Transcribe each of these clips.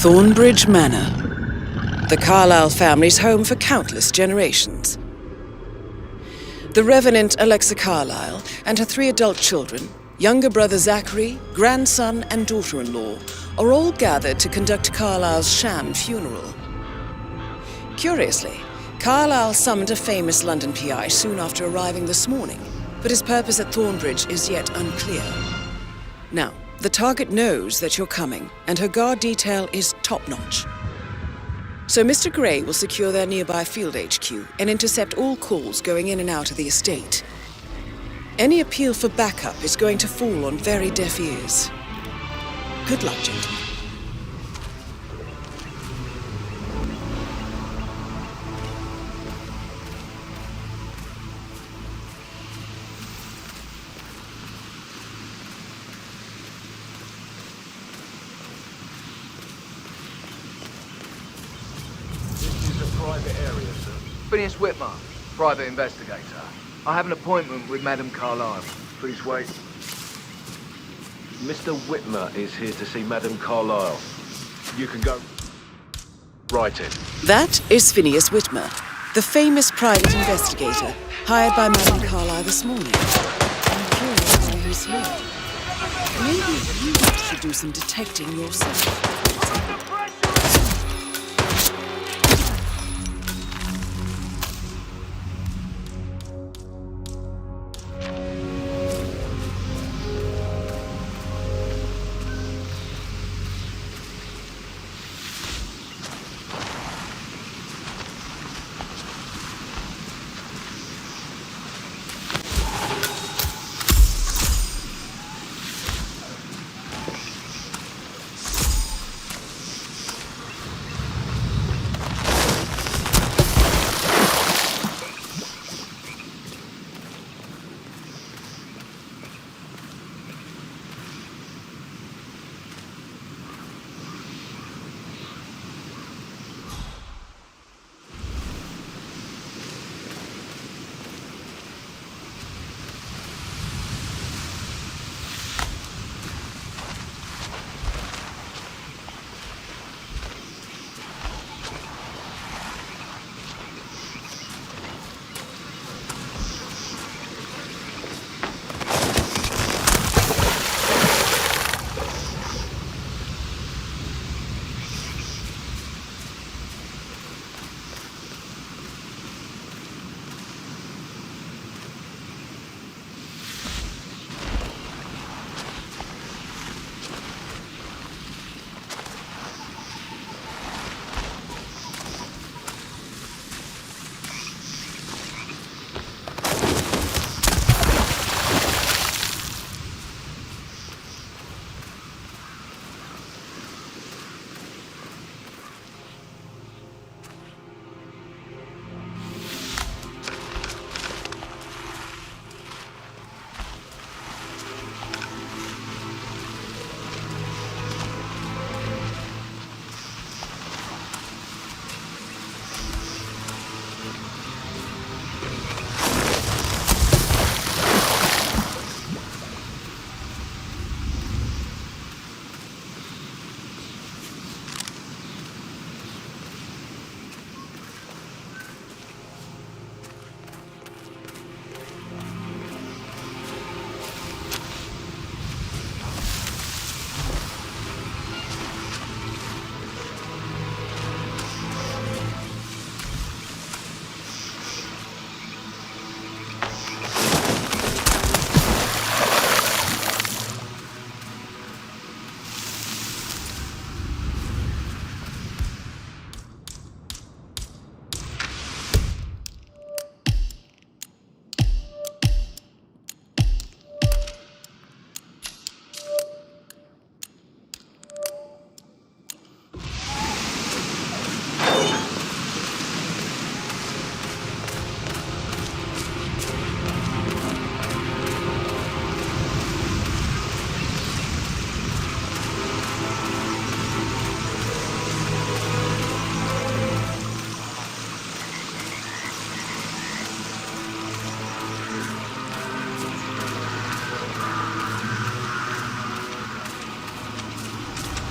Thornbridge Manor, the Carlisle family's home for countless generations. The Reverend Alexa Carlisle and her 3 adult children, younger brother Zachary, grandson and daughter-in-law, are all gathered to conduct Carlisle's sham funeral. Curiously, Carlisle summoned a famous London PI soon after arriving this morning, but his purpose at Thornbridge is yet unclear. Now, the target knows that you're coming, and her guard detail is top-notch. So Mr. Gray will secure their nearby field HQ and intercept all calls going in and out of the estate. Any appeal for backup is going to fall on very deaf ears. Good luck, gentlemen. Private area, sir. Phineas Whitmer, private investigator. I have an appointment with Madame Carlisle. Please wait. Mr. Whitmer is here to see Madame Carlisle. You can go right in. That is Phineas Whitmer, the famous private investigator hired by Madame Carlisle this morning. I'm curious why he's here. Maybe you should do some detecting yourself.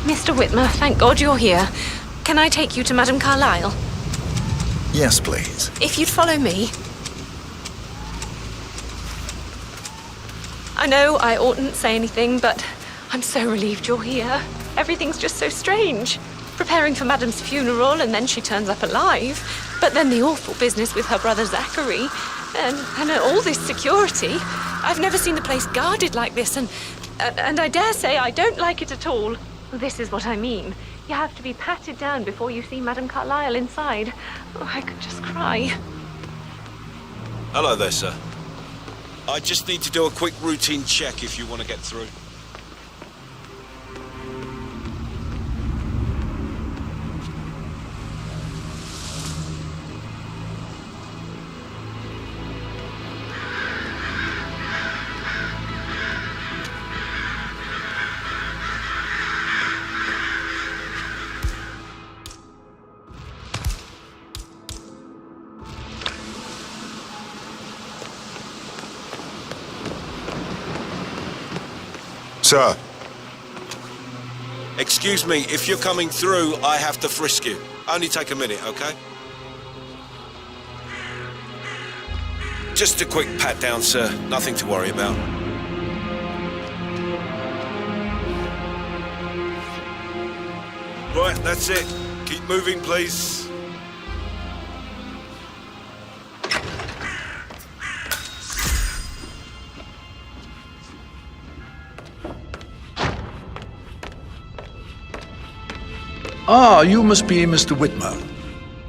Mr. Whitmer, thank God you're here. Can I take you to Madame Carlisle? Yes, please. If you'd follow me. I know I oughtn't say anything, but I'm so relieved you're here. Everything's just so strange. Preparing for Madame's funeral, and then she turns up alive. But then the awful business with her brother Zachary, and all this security. I've never seen the place guarded like this, and I dare say I don't like it at all. This is what I mean. You have to be patted down before you see Madame Carlisle inside. Oh, I could just cry. Hello there, sir. I just need to do a quick routine check if you want to get through. Sir. Excuse me, if you're coming through, I have to frisk you. Only take a minute, okay? Just a quick pat down, sir. Nothing to worry about. Right, that's it. Keep moving, please. Ah, you must be Mr. Whitmer.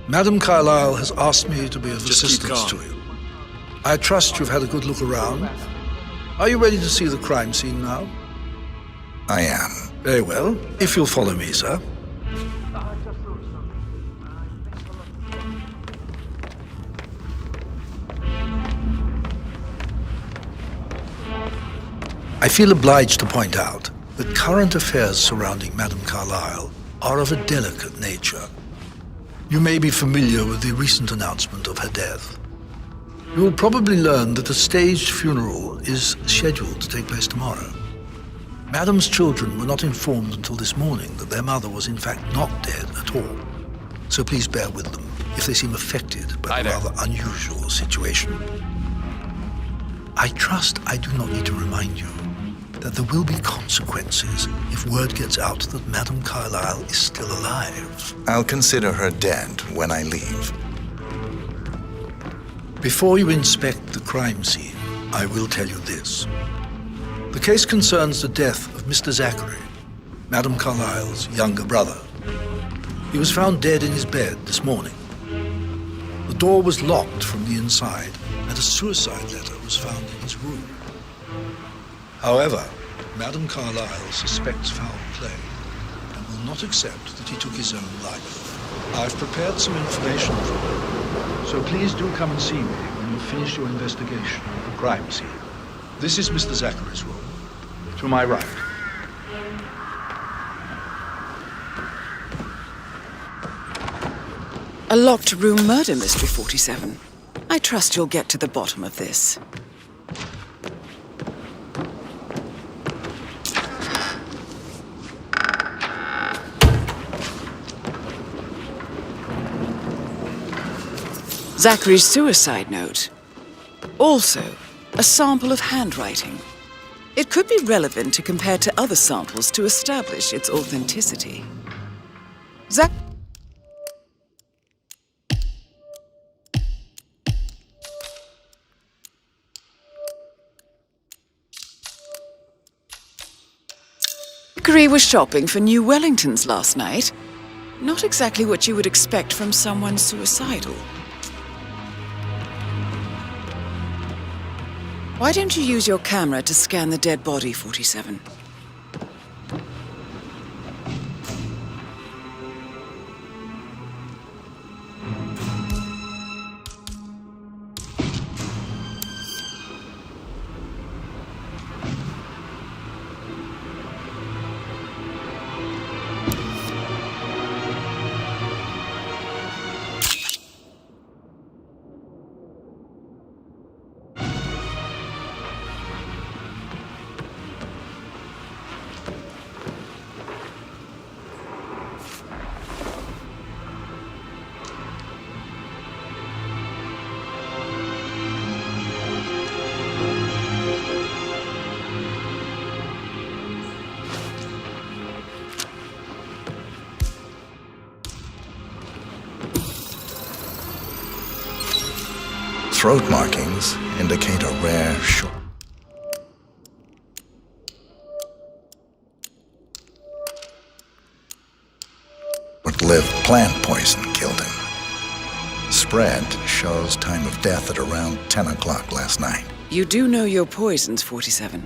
Madame Carlisle has asked me to be of assistance to you. I trust you've had a good look around. Are you ready to see the crime scene now? I am. Very well. If you'll follow me, sir. I feel obliged to point out that current affairs surrounding Madame Carlisle are of a delicate nature. You may be familiar with the recent announcement of her death. You will probably learn that a staged funeral is scheduled to take place tomorrow. Madame's children were not informed until this morning that their mother was in fact not dead at all. So please bear with them if they seem affected by the rather unusual situation. I trust I do not need to remind you that there will be consequences if word gets out that Madame Carlisle is still alive. I'll consider her dead when I leave. Before you inspect the crime scene, I will tell you this. The case concerns the death of Mr. Zachary, Madame Carlisle's younger brother. He was found dead in his bed this morning. The door was locked from the inside, and a suicide letter was found in his room. However, Madame Carlisle suspects foul play and will not accept that he took his own life. I've prepared some information for you, so please do come and see me when you finish your investigation of the crime scene. This is Mr. Zachary's room. To my right. A locked room murder mystery, 47. I trust you'll get to the bottom of this. Zachary's suicide note. Also, a sample of handwriting. It could be relevant to compare to other samples to establish its authenticity. Zachary was shopping for new Wellingtons last night. Not exactly what you would expect from someone suicidal. Why don't you use your camera to scan the dead body, 47? throat markings indicate a rare short. Short-lived plant poison killed him. Spread shows time of death at around 10 o'clock last night. You do know your poisons, 47.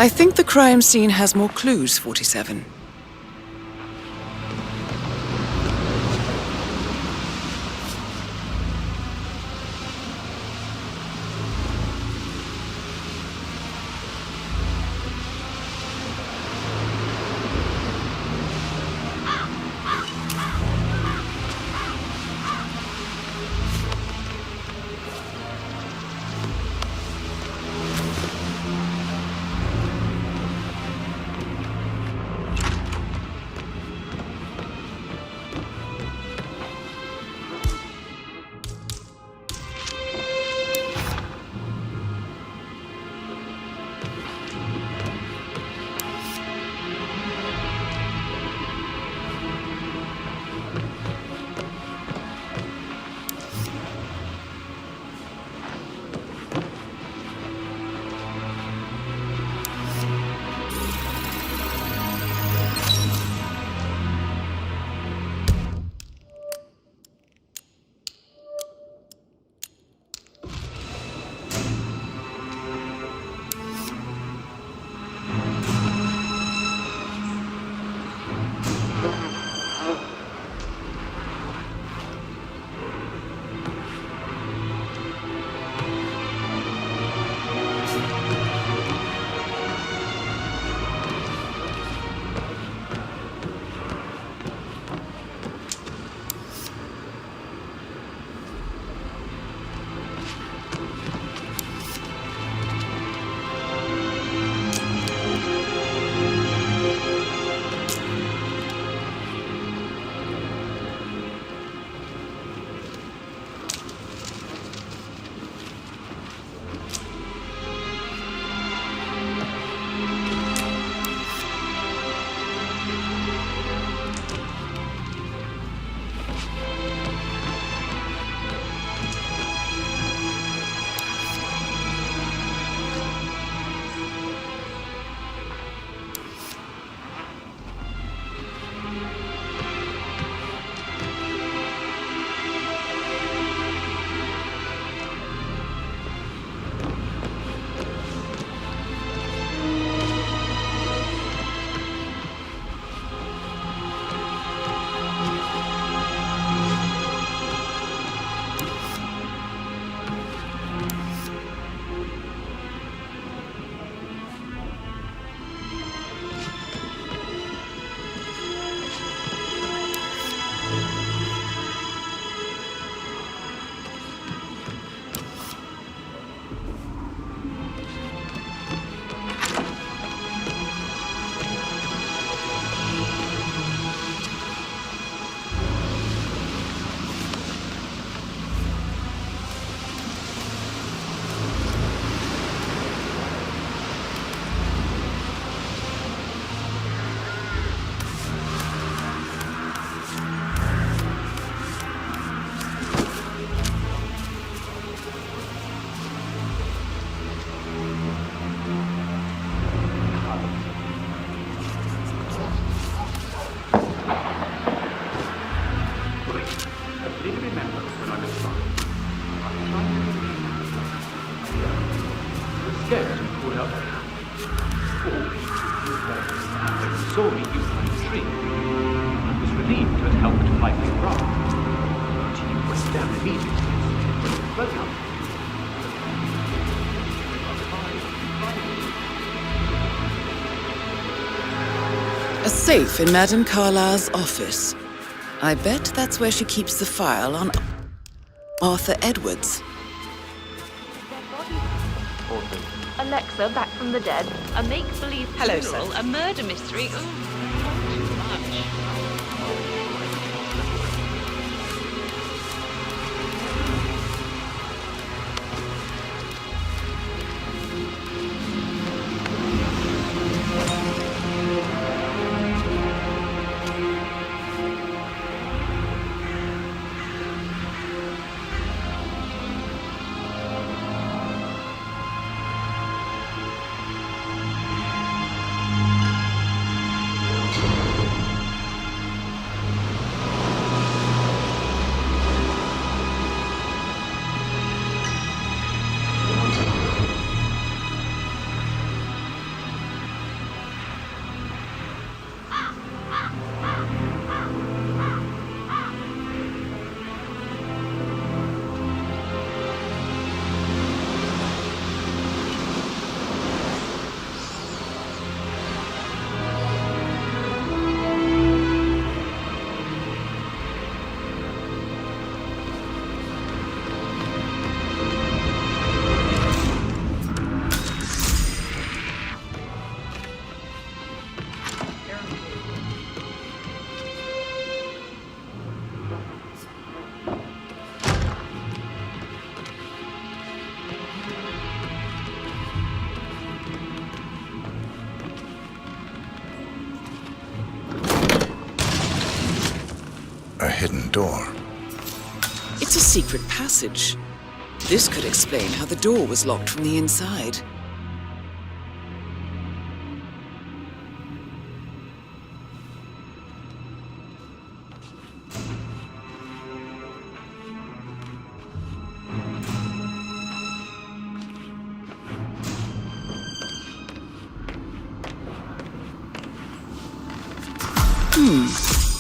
I think the crime scene has more clues, 47. saw me, you climbed the tree. I was relieved to have helped fight the rock. But he went down immediately. Broke up. A safe in Madame Carlisle's office. I bet that's where she keeps the file on Arthur Edwards. Alexa, back from the dead. A make-believe Hello, funeral, sir. a murder mystery. Ooh, too much. A hidden door. It's a secret passage. This could explain how the door was locked from the inside.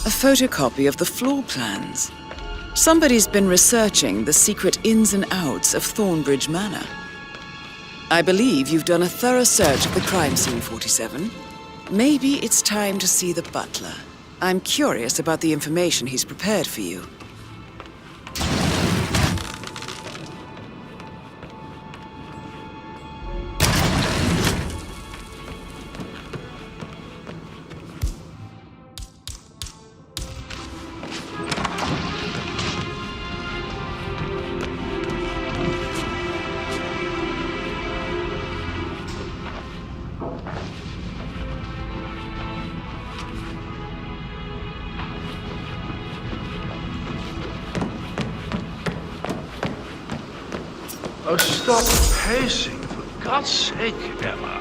A photocopy of the floor plans. Somebody's been researching the secret ins and outs of Thornbridge Manor. I believe you've done a thorough search of the crime scene, 47. Maybe it's time to see the butler. I'm curious about the information he's prepared for you. Oh, stop pacing, for God's sake, Emma.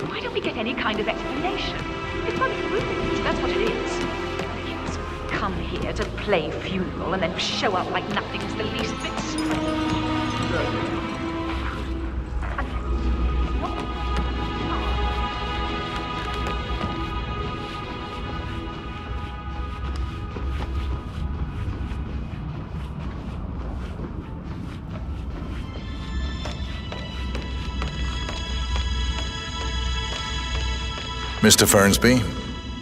Why don't we get any kind of explanation? It's unproved, that's what it is. You just come here to play funeral and then show up like nothing's the least bit strange. Mr. Fernsby,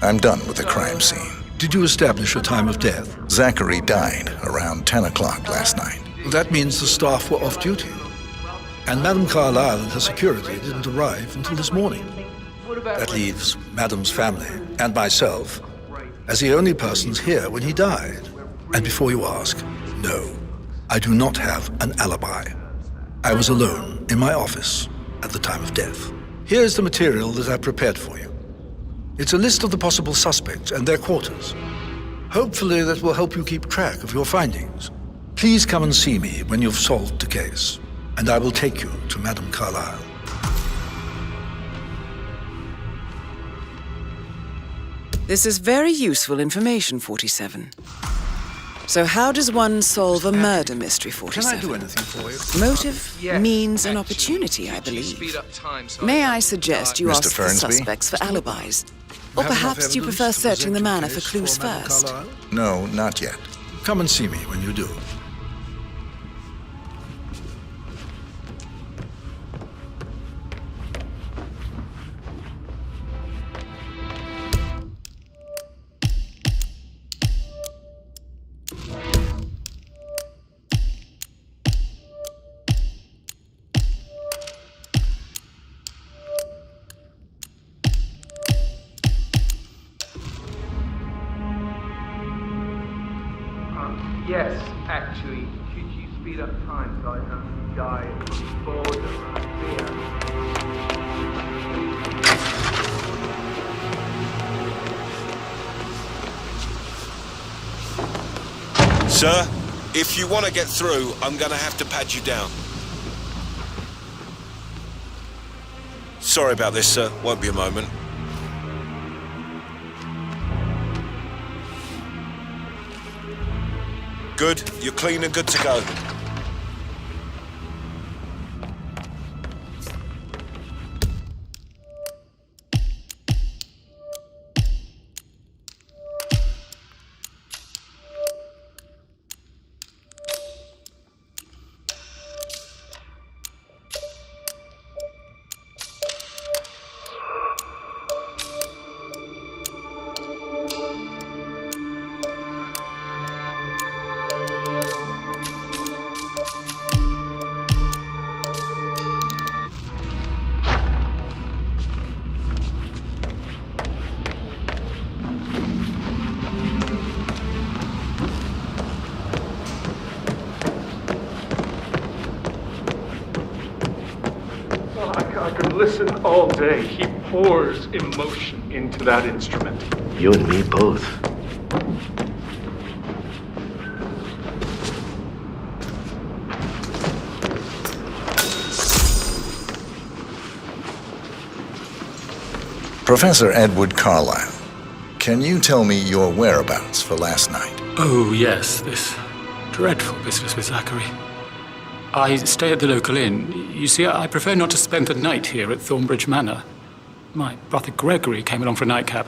I'm done with the crime scene. Did you establish a time of death? Zachary died around 10 o'clock last night. That means the staff were off duty. And Madame Carlisle and her security didn't arrive until this morning. That leaves Madame's family and myself as the only persons here when he died. And before you ask, no, I do not have an alibi. I was alone in my office at the time of death. Here's the material that I prepared for you. It's a list of the possible suspects and their quarters. Hopefully that will help you keep track of your findings. Please come and see me when you've solved the case, and I will take you to Madame Carlisle. This is very useful information, 47. So how does one solve a murder mystery, 47? Can I do anything for you? Motive, means, and opportunity, I believe. May I suggest you Mr. ask the Fernsby? suspects for alibis? Or perhaps you prefer searching the manor for clues first? No, not yet. Come and see me when you do. Yes, actually, could you speed up time so I don't die of boredom and fear? Sir, if you want to get through, I'm going to have to pat you down. Sorry about this, sir. Won't be a moment. Good. You're clean and good to go. I could listen all day. He pours emotion into that instrument. You and me both. Professor Edward Carlisle, can you tell me your whereabouts for last night? Oh, yes, this dreadful business with Zachary. I stay at the local inn. You see, I prefer not to spend the night here at Thornbridge Manor. My brother Gregory came along for a nightcap.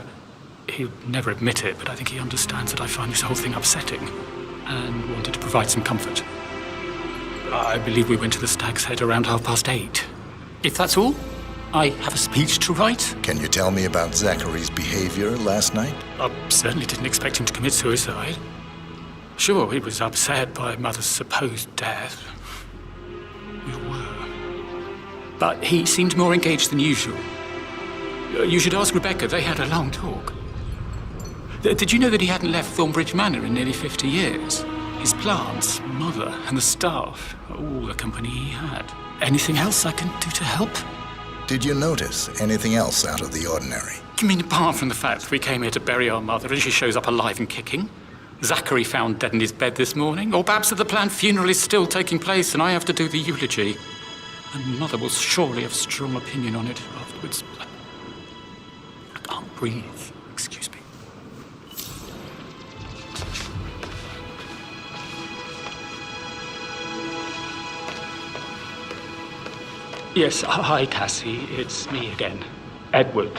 He'll never admit it, but I think he understands that I find this whole thing upsetting and wanted to provide some comfort. I believe we went to the Stag's Head around 8:30. If that's all, I have a speech to write. Can you tell me about Zachary's behavior last night? I certainly didn't expect him to commit suicide. Sure, he was upset by Mother's supposed death. We were. But he seemed more engaged than usual. You should ask Rebecca. They had a long talk. Did you know that he hadn't left Thornbridge Manor in nearly 50 years? His plants, Mother, and the staff, all the company he had. Anything else I can do to help? Did you notice anything else out of the ordinary? You mean apart from the fact that we came here to bury our mother and she shows up alive and kicking? Zachary found dead in his bed this morning? Or perhaps that the planned funeral is still taking place and I have to do the eulogy? And Mother will surely have a strong opinion on it afterwards. I can't breathe. Excuse me. Yes, hi, Cassie. It's me again. Edward.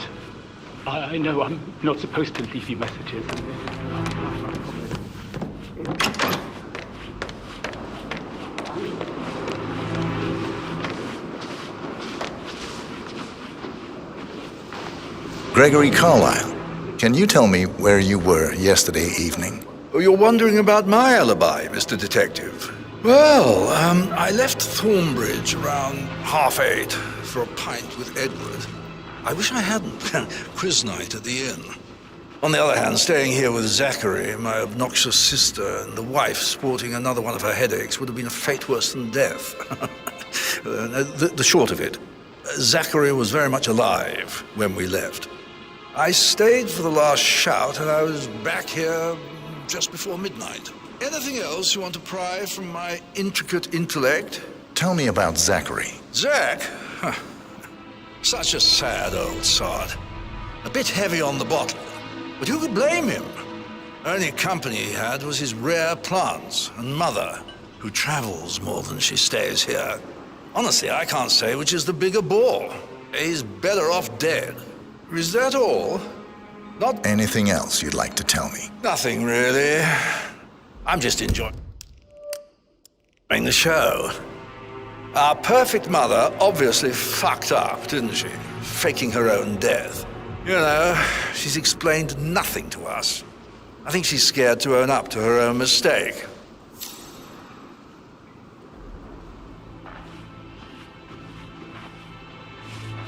I know I'm not supposed to leave you messages. Gregory Carlisle, can you tell me where you were yesterday evening? Oh, you're wondering about my alibi, Mr. Detective. Well, I left Thornbridge around 8:30 for a pint with Edward. I wish I hadn't. Quiz night at the inn. On the other hand, staying here with Zachary, my obnoxious sister, and the wife sporting another one of her headaches would have been a fate worse than death. The short of it, Zachary was very much alive when we left. I stayed for the last shout, and I was back here just before midnight. Anything else you want to pry from my intricate intellect? Tell me about Zachary. Zach? Huh. Such a sad old sod. A bit heavy on the bottle, but who could blame him? Only company he had was his rare plants and Mother, who travels more than she stays here. Honestly, I can't say which is the bigger bore. He's better off dead. Is that all? Not Anything else you'd like to tell me? nothing, really. I'm just enjoying the show. Our perfect mother obviously fucked up, didn't she? Faking her own death. You know, she's explained nothing to us. I think she's scared to own up to her own mistake.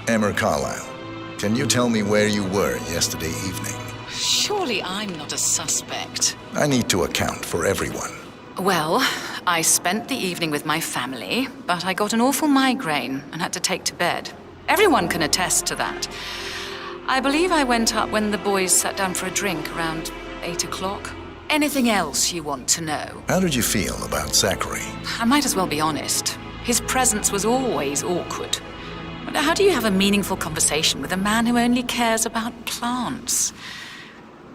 Emma Carlisle, can you tell me where you were yesterday evening? Surely I'm not a suspect. I need to account for everyone. Well, I spent the evening with my family, but I got an awful migraine and had to take to bed. Everyone can attest to that. I believe I went up when the boys sat down for a drink around 8 o'clock. Anything else you want to know? How did you feel about Zachary? I might as well be honest. His presence was always awkward. But how do you have a meaningful conversation with a man who only cares about plants?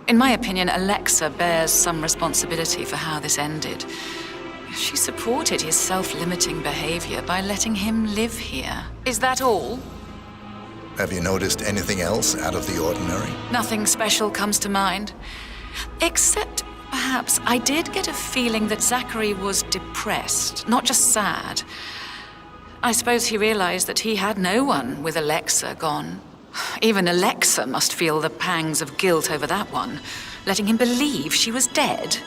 In my opinion, Alexa bears some responsibility for how this ended. She supported his self-limiting behavior by letting him live here. Is that all? Have you noticed anything else out of the ordinary? Nothing special comes to mind. Except, perhaps, I did get a feeling that Zachary was depressed, not just sad. I suppose he realized that he had no one with Alexa gone. Even Alexa must feel the pangs of guilt over that one, letting him believe she was dead.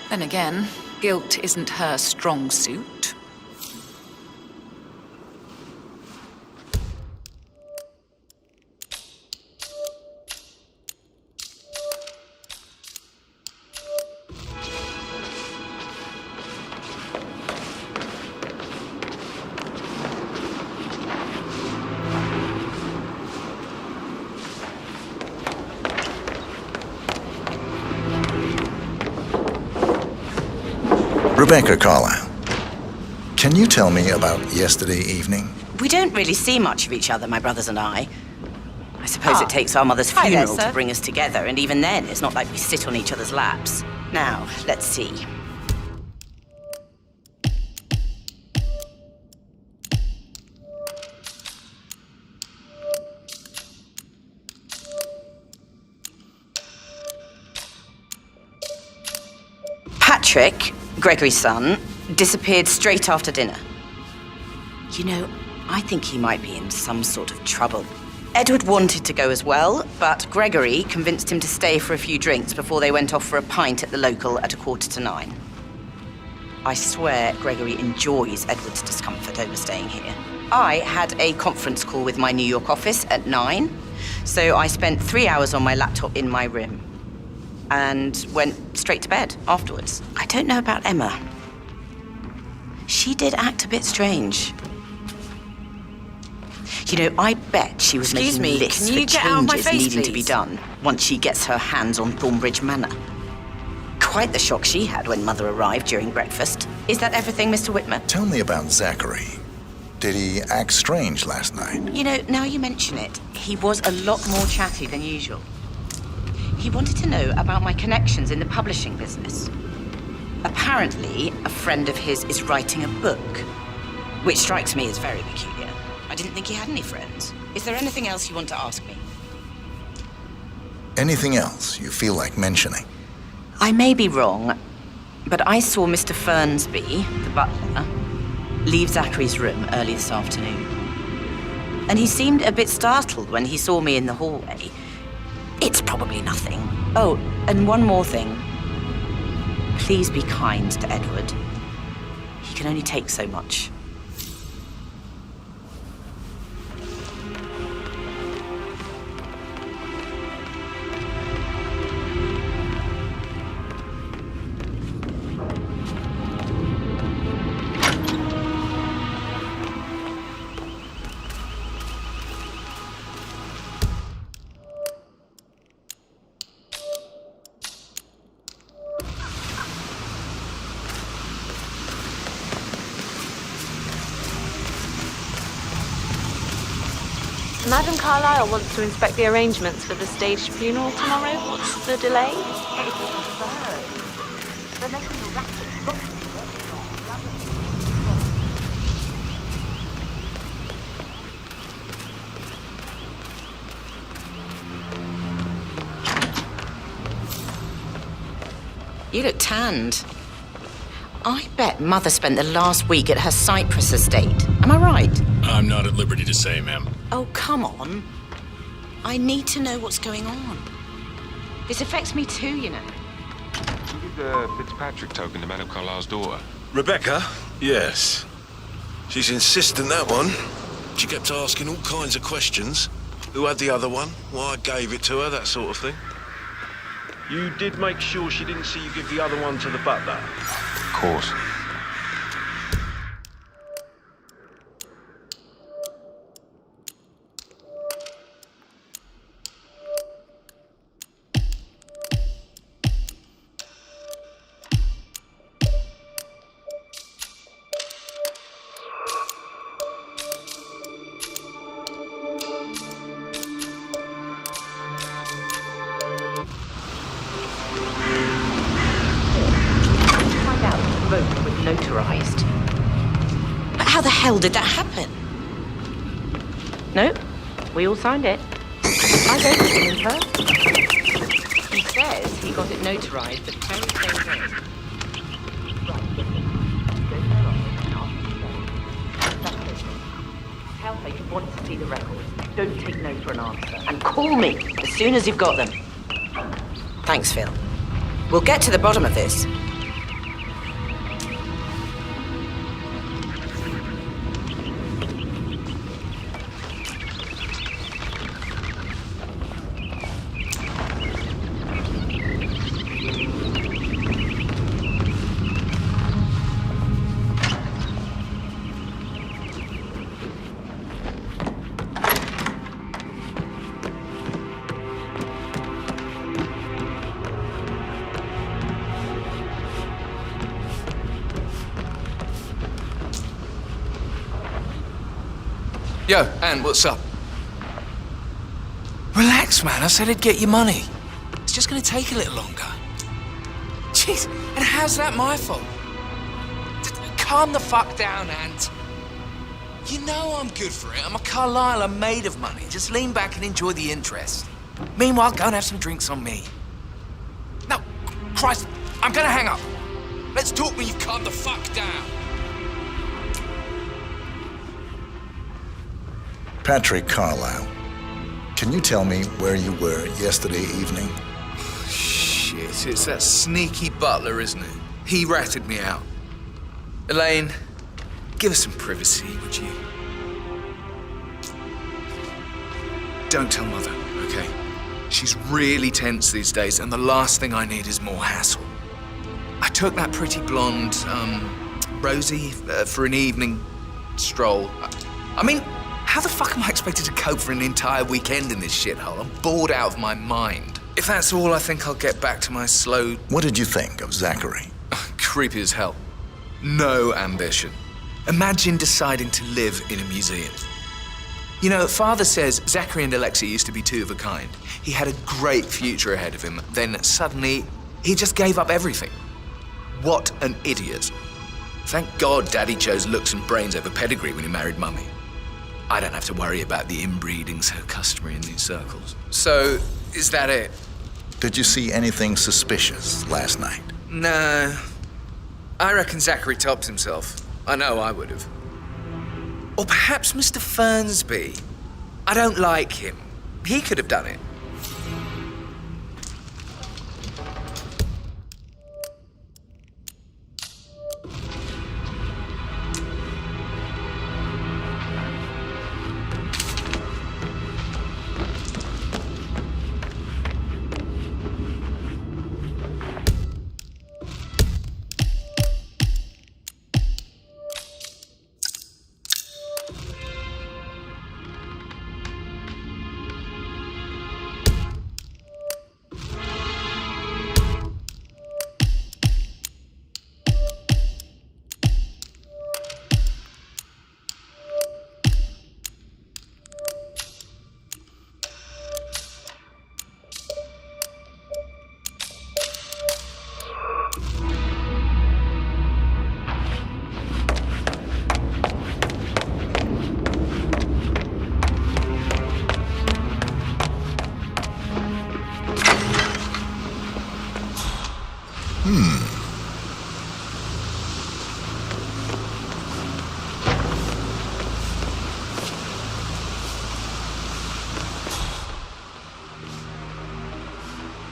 Then again, guilt isn't her strong suit. Rebecca Carlisle, can you tell me about yesterday evening? We don't really see much of each other, my brothers and I. I suppose it takes our mother's funeral to bring us together, and even then, it's not like we sit on each other's laps. Now, let's see. Patrick, Gregory's son, disappeared straight after dinner. You know, I think he might be in some sort of trouble. Edward wanted to go as well, but Gregory convinced him to stay for a few drinks before they went off for a pint at the local at 8:45. I swear Gregory enjoys Edward's discomfort over staying here. I had a conference call with my New York office at 9, so I spent 3 hours on my laptop in my room and went straight to bed afterwards. I don't know about Emma. She did act a bit strange. You know, I bet she was making lists for changes needing to be done once she gets her hands on Thornbridge Manor. Quite the shock she had when Mother arrived during breakfast. Is that everything, Mr. Whitman? Tell me about Zachary. Did he act strange last night? You know, now you mention it, he was a lot more chatty than usual. He wanted to know about my connections in the publishing business. Apparently, a friend of his is writing a book, which strikes me as very peculiar. I didn't think he had any friends. Is there anything else you want to ask me? Anything else you feel like mentioning? I may be wrong, but I saw Mr. Fernsby, the butler, leave Zachary's room early this afternoon. And he seemed a bit startled when he saw me in the hallway. It's probably nothing. Oh, and one more thing. Please be kind to Edward. He can only take so much. Madam Carlisle wants to inspect the arrangements for the staged funeral tomorrow. What's the delay? You look tanned. I bet Mother spent the last week at her Cyprus estate. Am I right? I'm not at liberty to say, ma'am. Oh, come on. I need to know what's going on. This affects me too, you know. You give the Fitzpatrick token to Madame Carlisle's daughter? Rebecca? Yes. She's insistent, that one. She kept asking all kinds of questions. Who had the other one? Why I gave it to her, that sort of thing. You did make sure she didn't see you give the other one to the butler? Of course. Notarized. But how the hell did that happen? No, we all signed it. I don't see him in person. He says he got it notarized the very same day. Tell her you want to see the records. Don't take no for an answer. And call me as soon as you've got them. Thanks, Phil. We'll get to the bottom of this. Yo, Anne, what's up? Relax, man. I said I'd get your money. It's just gonna take a little longer. Jeez, and how's that my fault? Calm the fuck down, Ant. You know I'm good for it. I'm a Carlisle. I'm made of money. Just lean back and enjoy the interest. Meanwhile, go and have some drinks on me. No, Christ, I'm gonna hang up. Let's talk when you've calmed the fuck down. Patrick Carlisle, can you tell me where you were yesterday evening? Shit, it's that sneaky butler, isn't it? He ratted me out. Elaine, give us some privacy, would you? Don't tell Mother, okay? She's really tense these days, and the last thing I need is more hassle. I took that pretty blonde, Rosie, for an evening stroll. I mean, how the fuck am I expected to cope for an entire weekend in this shithole? I'm bored out of my mind. If that's all, I think I'll get back to my slow... What did you think of Zachary? Creepy as hell. No ambition. Imagine deciding to live in a museum. You know, Father says Zachary and Alexei used to be two of a kind. He had a great future ahead of him. Then suddenly, he just gave up everything. What an idiot. Thank God Daddy chose looks and brains over pedigree when he married Mummy. I don't have to worry about the inbreeding so customary in these circles. So, is that it? Did you see anything suspicious last night? No. I reckon Zachary topped himself. I know I would have. Or perhaps Mr. Fernsby. I don't like him. He could have done it.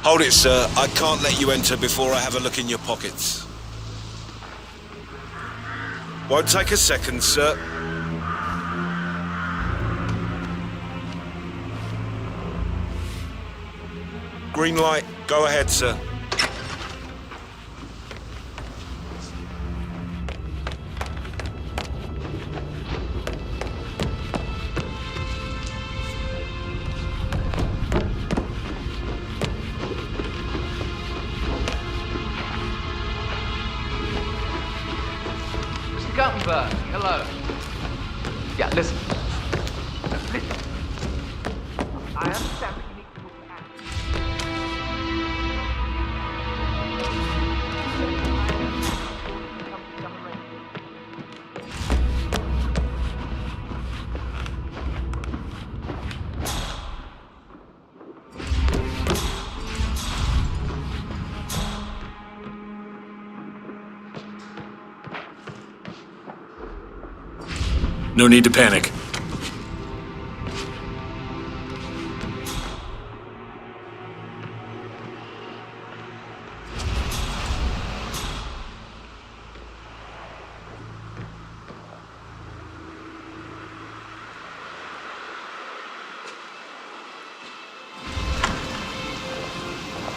Hold it, sir. I can't let you enter before I have a look in your pockets. Won't take a second, sir. Green light. Go ahead, sir. Gutenberg, hello. Yeah, listen. Listen. I understand that you need to move out. No need to panic.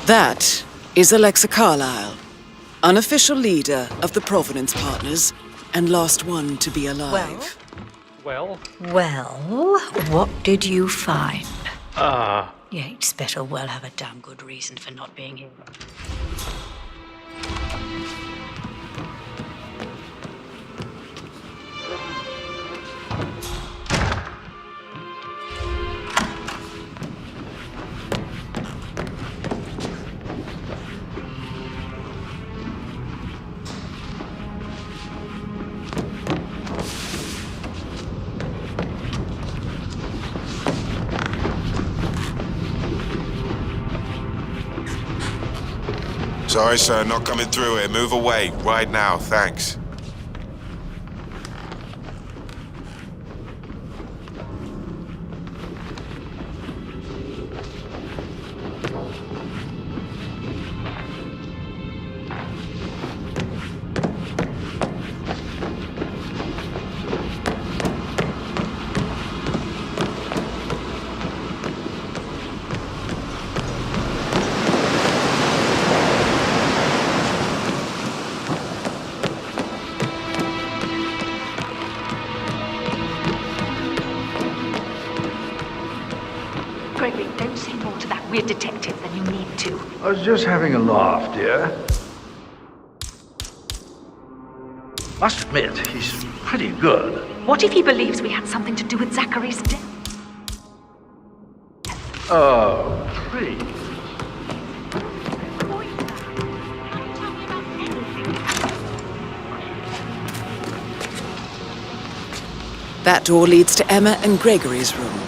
That is Alexa Carlisle, unofficial leader of the Providence Partners and last one to be alive. Well? Well, what did you find? Yates better well have a damn good reason for not being here. Sorry, sir, not coming through here. Move away, right now, thanks. Gregory, don't say more to that weird detective than you need to. I was just having a laugh, dear. Must admit, he's pretty good. What if he believes we had something to do with Zachary's death? Oh, please. That door leads to Emma and Gregory's room.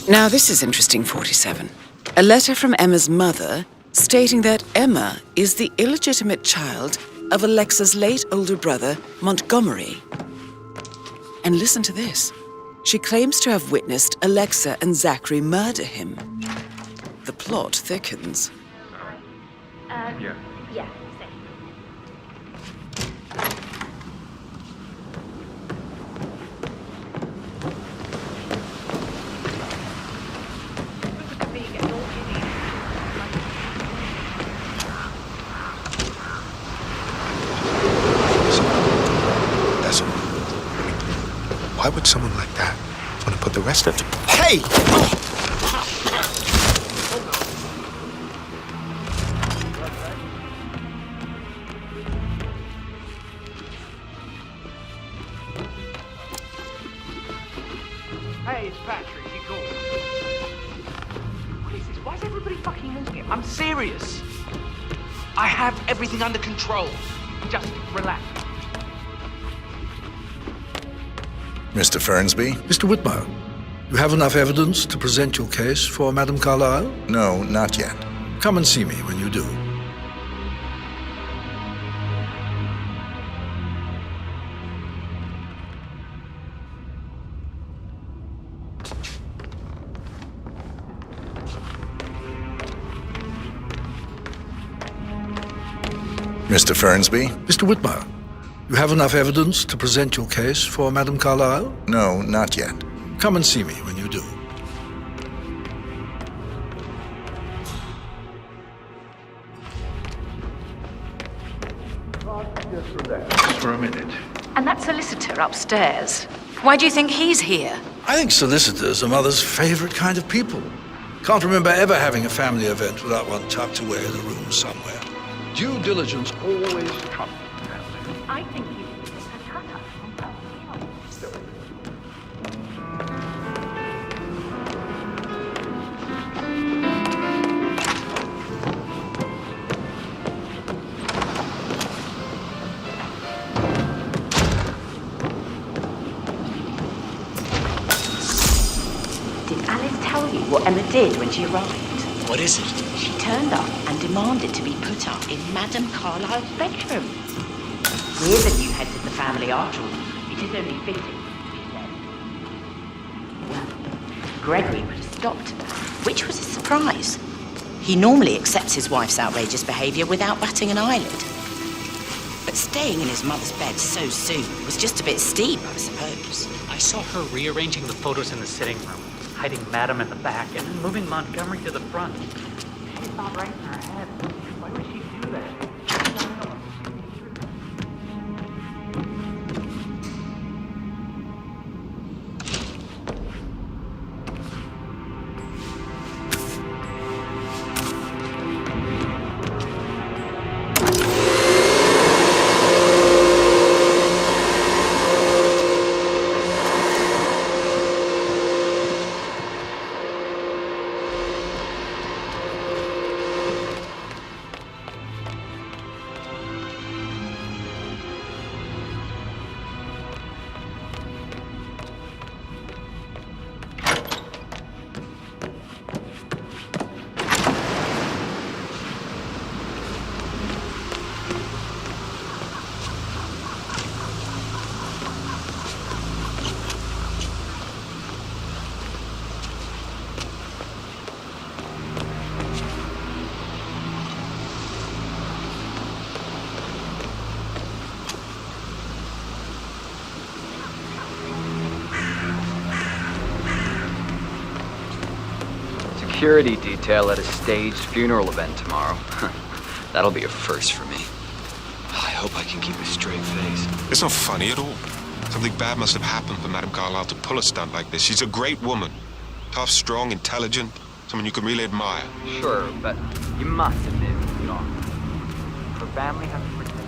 Now this is interesting, 47. A letter from Emma's mother stating that Emma is the illegitimate child of Alexa's late older brother, Montgomery. And listen to this. She claims to have witnessed Alexa and Zachary murder him. The plot thickens. Yeah. Yeah. Why would someone like that want to put the rest of them? Hey! Hey, it's Patrick. You called. What is this? Why is everybody fucking losing it? I'm serious. I have everything under control. Just relax. Mr. Fernsby? Mr. Whitmire, you have enough evidence to present your case for Madame Carlisle? No, not yet. Come and see me when you do. Mr. Fernsby? Mr. Whitmire, you have enough evidence to present your case for Madame Carlisle? No, not yet. Come and see me when you do. Just for a minute. And that solicitor upstairs. Why do you think he's here? I think solicitors are Mother's favorite kind of people. Can't remember ever having a family event without one tucked away in a room somewhere. Due diligence always trumps. I think he's a cutter. Did Alice tell you what Emma did when she arrived? What is it? She turned up and demanded to be put up in Madame Carlisle's bedroom. We're the new heads of the family after all. It is only fitting, she said. Well, Gregory put a stop to that, which was a surprise. He normally accepts his wife's outrageous behaviour without batting an eyelid. But staying in his mother's bed so soon was just a bit steep, I suppose. I saw her rearranging the photos in the sitting room, hiding Madam in the back, and then moving Montgomery to the front. She thought right in her head. Why would she do that? Security detail at a staged funeral event tomorrow. That'll be a first for me. I hope I can keep a straight face. It's not funny at all. Something bad must have happened for Madame Carlisle to pull a stunt like this. She's a great woman. Tough, strong, intelligent. Someone you can really admire. Sure, but you must admit, John, her family has to protect you.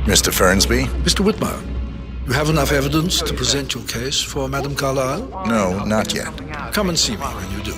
Mr. Fernsby? Mr. Whitmire, you have enough evidence to present your case for Madame Carlisle? No, not yet. Come and see me when you do.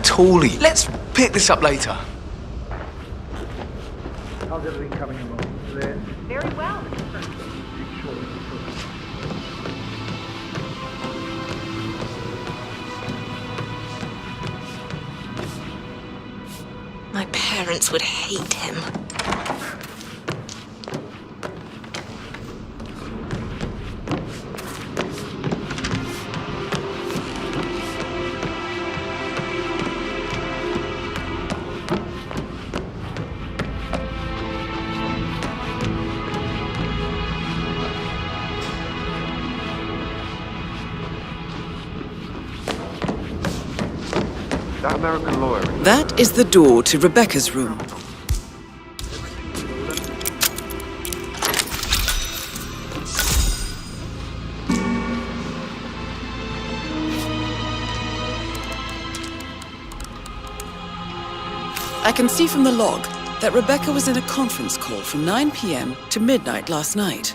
tall are you? Let's pick this up later. How's everything coming along? Very well. My parents would hate him. That American lawyer. That is the door to Rebecca's room. I can see from the log that Rebecca was in a conference call from 9 p.m. to midnight last night.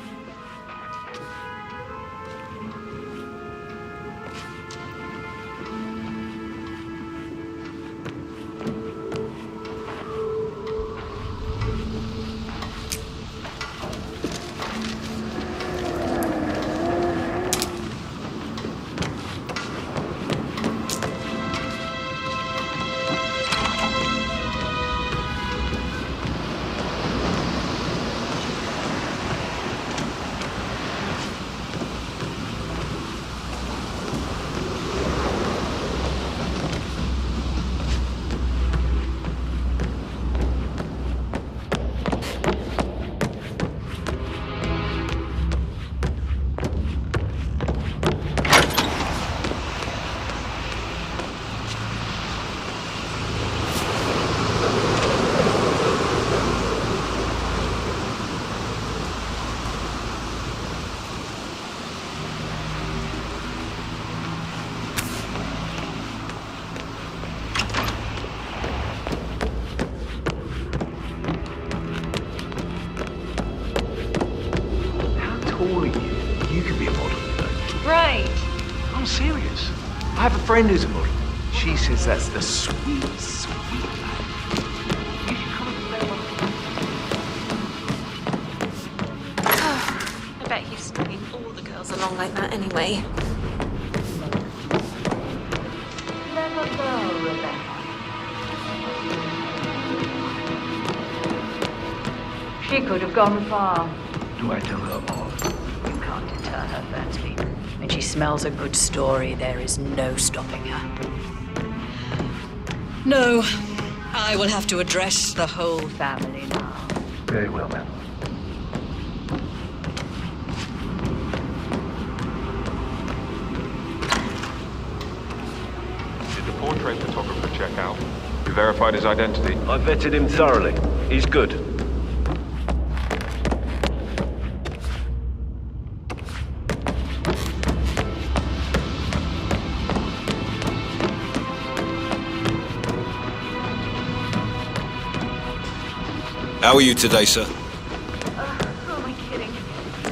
I'm serious. I have a friend who's a model. She says that's the sweet, sweet lad. You should come and stay one. I bet he's stringing all the girls along like that anyway. Never go, Rebecca. She could have gone far. Do I tell her off? You can't deter her, Fernsby. When she smells a good story, there is no stopping her. No, I will have to address the whole family now. Very well, ma'am. Did the portrait photographer check out? You verified his identity? I vetted him thoroughly. He's good. How are you today, sir? Who am I kidding?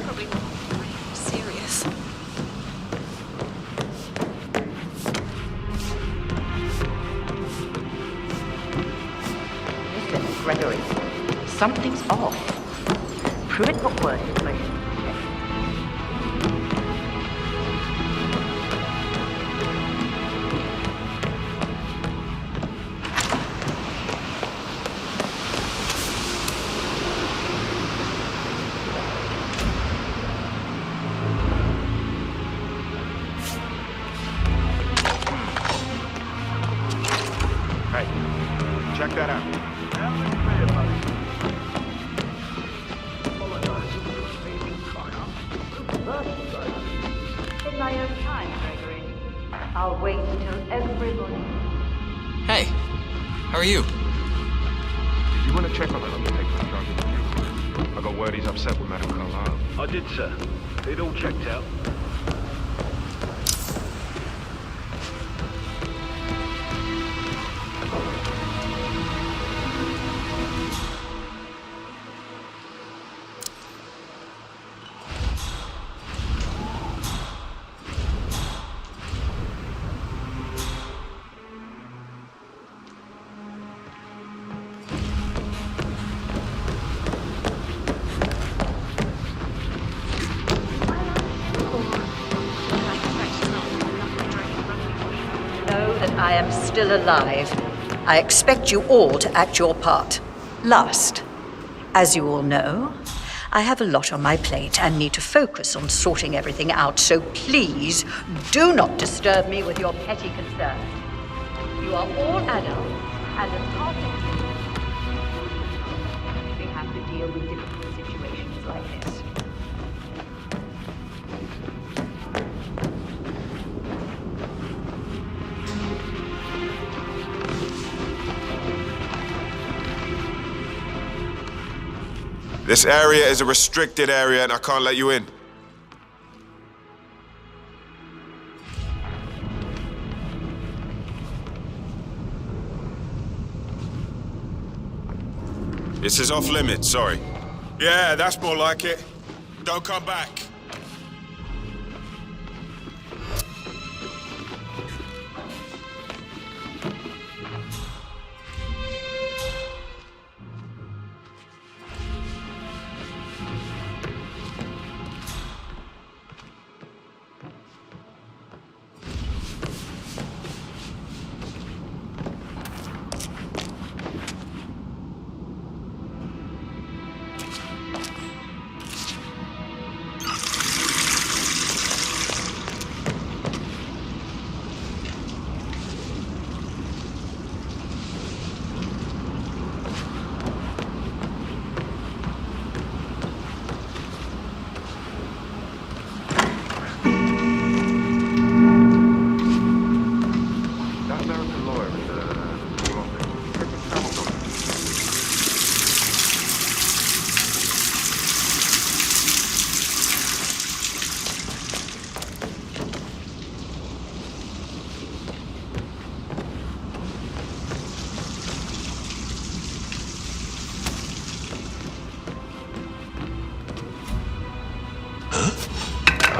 Probably not really serious. Listen, Gregory, something's off. Prove it not word information. Check that out. In my own time, Gregory. I'll wait until everybody... Hey, how are you? Did you want to check on that undertaker in charge of the funeral? I got word he's upset with Madame Carlisle. I did, sir. It all checked out. are still alive, I expect you all to act your part. Last, as you all know, I have a lot on my plate and need to focus on sorting everything out, so please do not disturb me with your petty concerns. You are all adults, and as part of we have to deal with difficult situations like this. This area is a restricted area and I can't let you in. This is off limits, sorry. Yeah, that's more like it. Don't come back.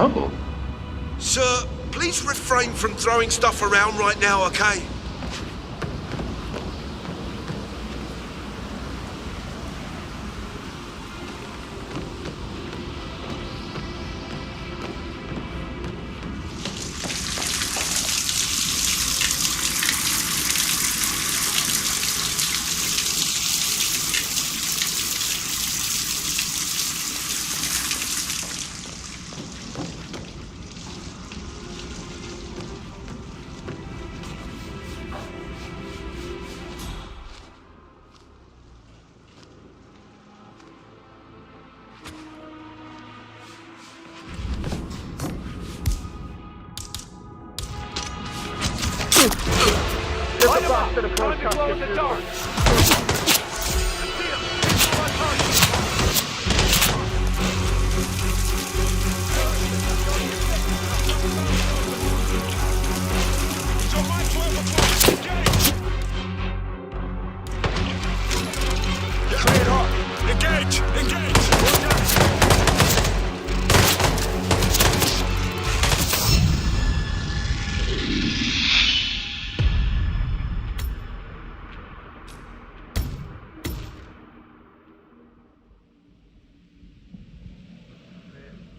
Oh. Sir, please refrain from throwing stuff around right now, okay?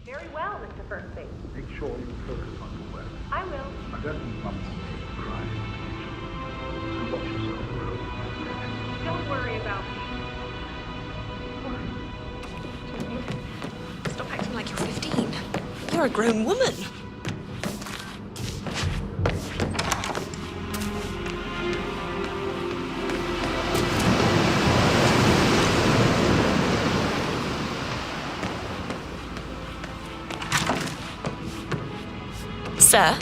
Very well, Mr. Firstbase. Make sure you focus on your work. I will. I don't need Mum to take crime. So watch yourself, Rose. Don't worry about me. Stop acting like you're 15. You're a grown woman. Sir?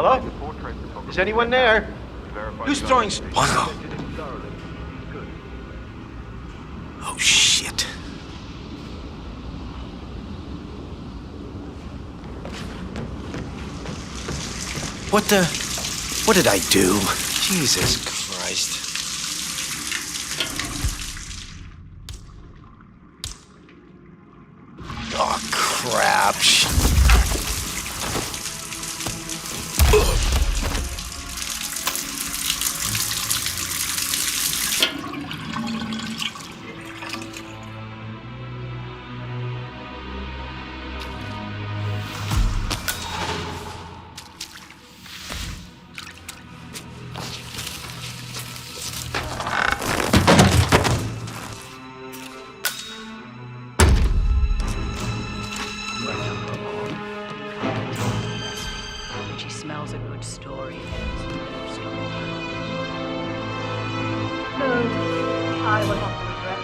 Hello? Is anyone there? Who's throwing... Oh, shit. What did I do? Jesus Christ. Oh, crap. She smells a good story. No, I will have to regret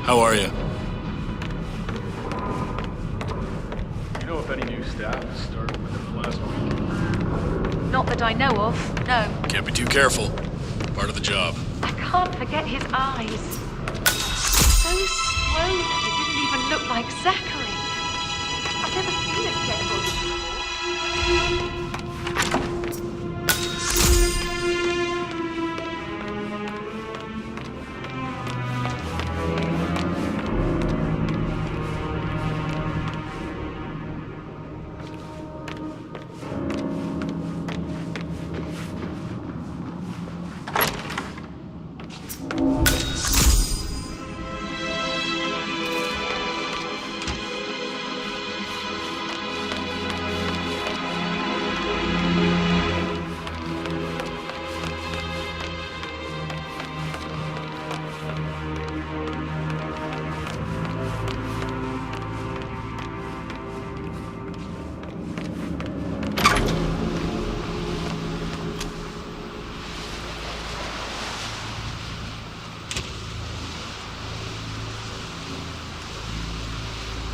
How are you? You know if any new staff has started within the last week? Not that I know of, no. Can't be too careful. Part of the job. I can't forget his eyes. So slow that it didn't even look like Zachary. I've never seen a careful before.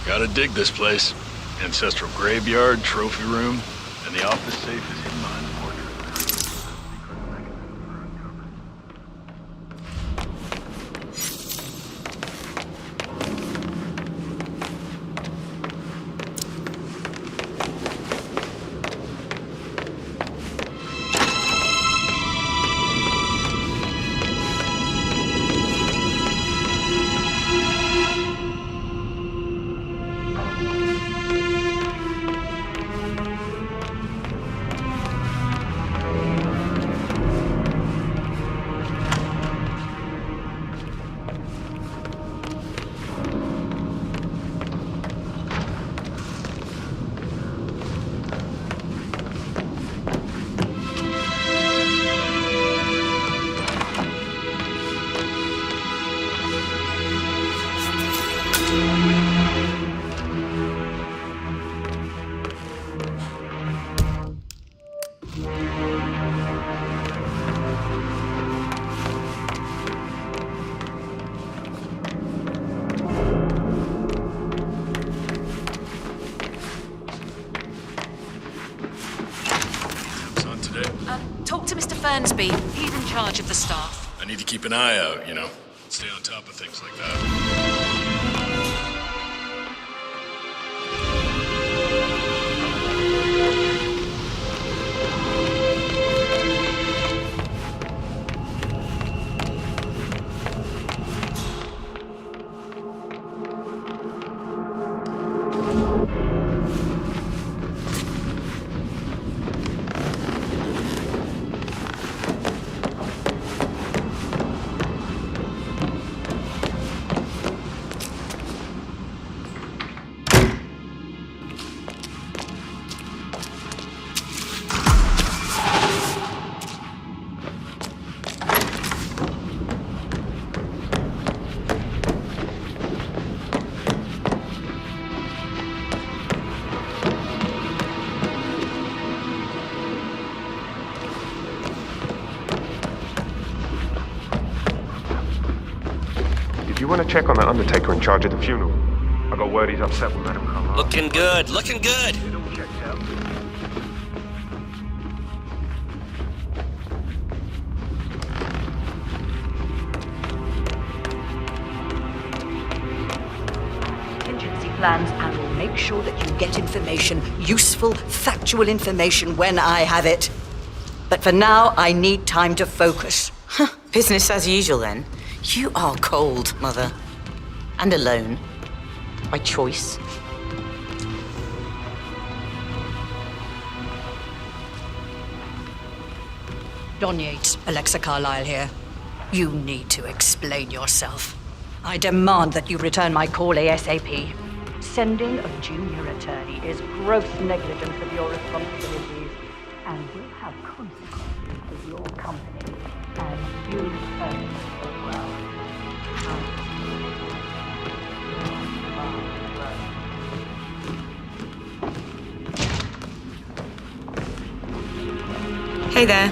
Gotta dig this place. Ancestral graveyard, trophy room, and the office safe is hidden behind the portrait. Talk to Mr. Fernsby. He's in charge of the staff. I need to keep an eye out, you know. Stay on top of things like that. you want to check on the undertaker in charge of the funeral? I got word he's upset with Madame Carlisle. Looking good, looking good. It all checks out. Contingency plans, and we'll make sure that you get information, useful, factual information when I have it. But for now, I need time to focus. Business as usual, then. You are cold, Mother. And alone. By choice. Don Yates, Alexa Carlisle here. You need to explain yourself. I demand that you return my call ASAP. Sending a junior attorney is gross negligence of your responsibilities and will have consequences for your company and you personally as well. Hey there.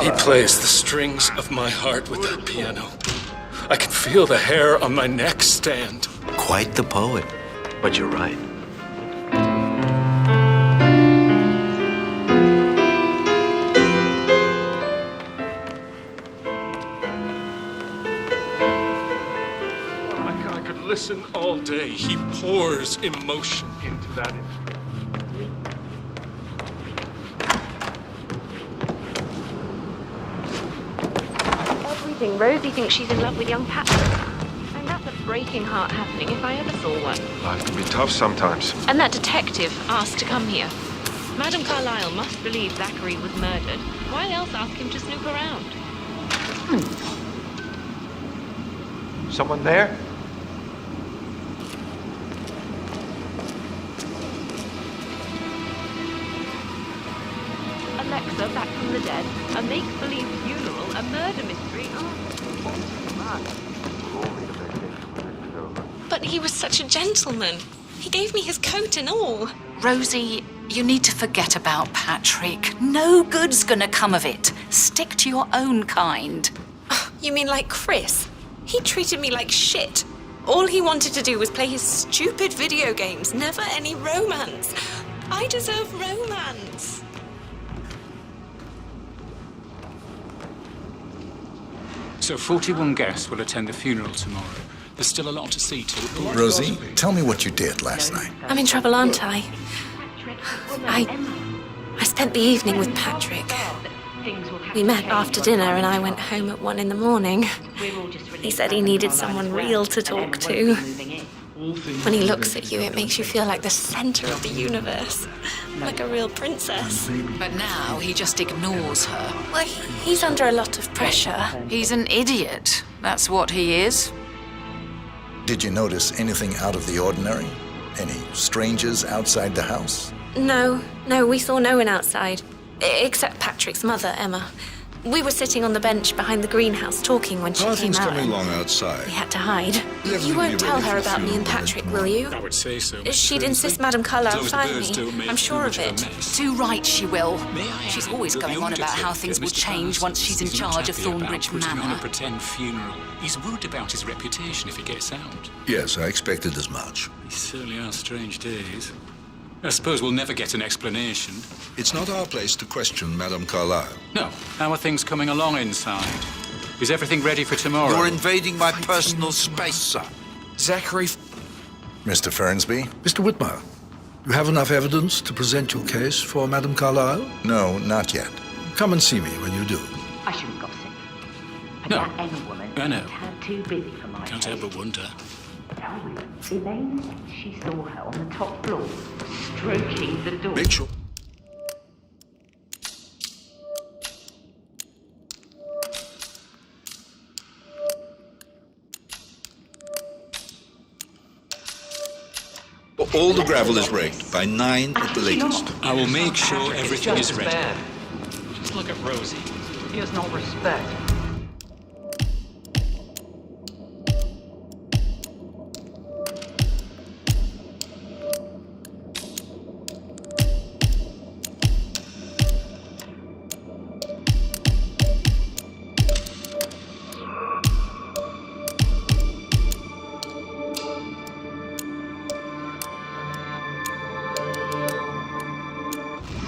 He plays the strings of my heart with that piano. I can feel the hair on my neck stand. Quite the poet. But you're right. I could listen all day. He pours emotion into that instrument. Rosie thinks she's in love with young Patrick. And that's a breaking heart happening if I ever saw one. Life can be tough sometimes. And that detective asked to come here. Madame Carlisle must believe Zachary was murdered. Why else ask him to snoop around? Someone there? Alexa back from the dead. A make-believe funeral. A murder mystery. Oh. But he was such a gentleman. He gave me his coat and all. Rosie, you need to forget about Patrick. No good's gonna come of it. Stick to your own kind. You mean like Chris? He treated me like shit. All he wanted to do was play his stupid video games. Never any romance. I deserve romance. So 41 guests will attend the funeral tomorrow. There's still a lot to see to. Rosie, tell me what you did last night. I'm in trouble, aren't I? I spent the evening with Patrick. We met after dinner and I went home at 1 a.m. He said he needed someone real to talk to. When he looks at you, it makes you feel like the center of the universe. Like a real princess. But now he just ignores her. Well, he's under a lot of pressure. He's an idiot. That's what he is. Did you notice anything out of the ordinary? Any strangers outside the house? No, we saw no one outside. Except Patrick's mother, Emma. We were sitting on the bench behind the greenhouse talking when she came out. Things coming along outside. We had to hide. You won't tell her about me and Patrick, will you? I would say so. She'd insist Madame Carlisle find me. I'm sure of it. Too right she will. She's always going on about how things will change once she's in charge of Thornbridge Manor. On a Manor. pretend funeral. He's worried about his reputation if he gets out. Yes, I expected as much. These certainly are strange days. I suppose we'll never get an explanation. It's not our place to question Madame Carlisle. No. How are things coming along inside? Is everything ready for tomorrow? You're invading my personal space, sir. Zachary... Mr. Fernsby? Mr. Whitmire, You have enough evidence to present your case for Madame Carlisle? No, not yet. Come and see me when you do. I shouldn't gossip. No. About any woman I know. who's had too busy for my Can't help but wonder. Elaine said she saw her on the top floor, stroking the door. Make sure. All the gravel is raked by 9 at the latest. I will make sure everything is ready. Bad. Just look at Rosie. He has no respect.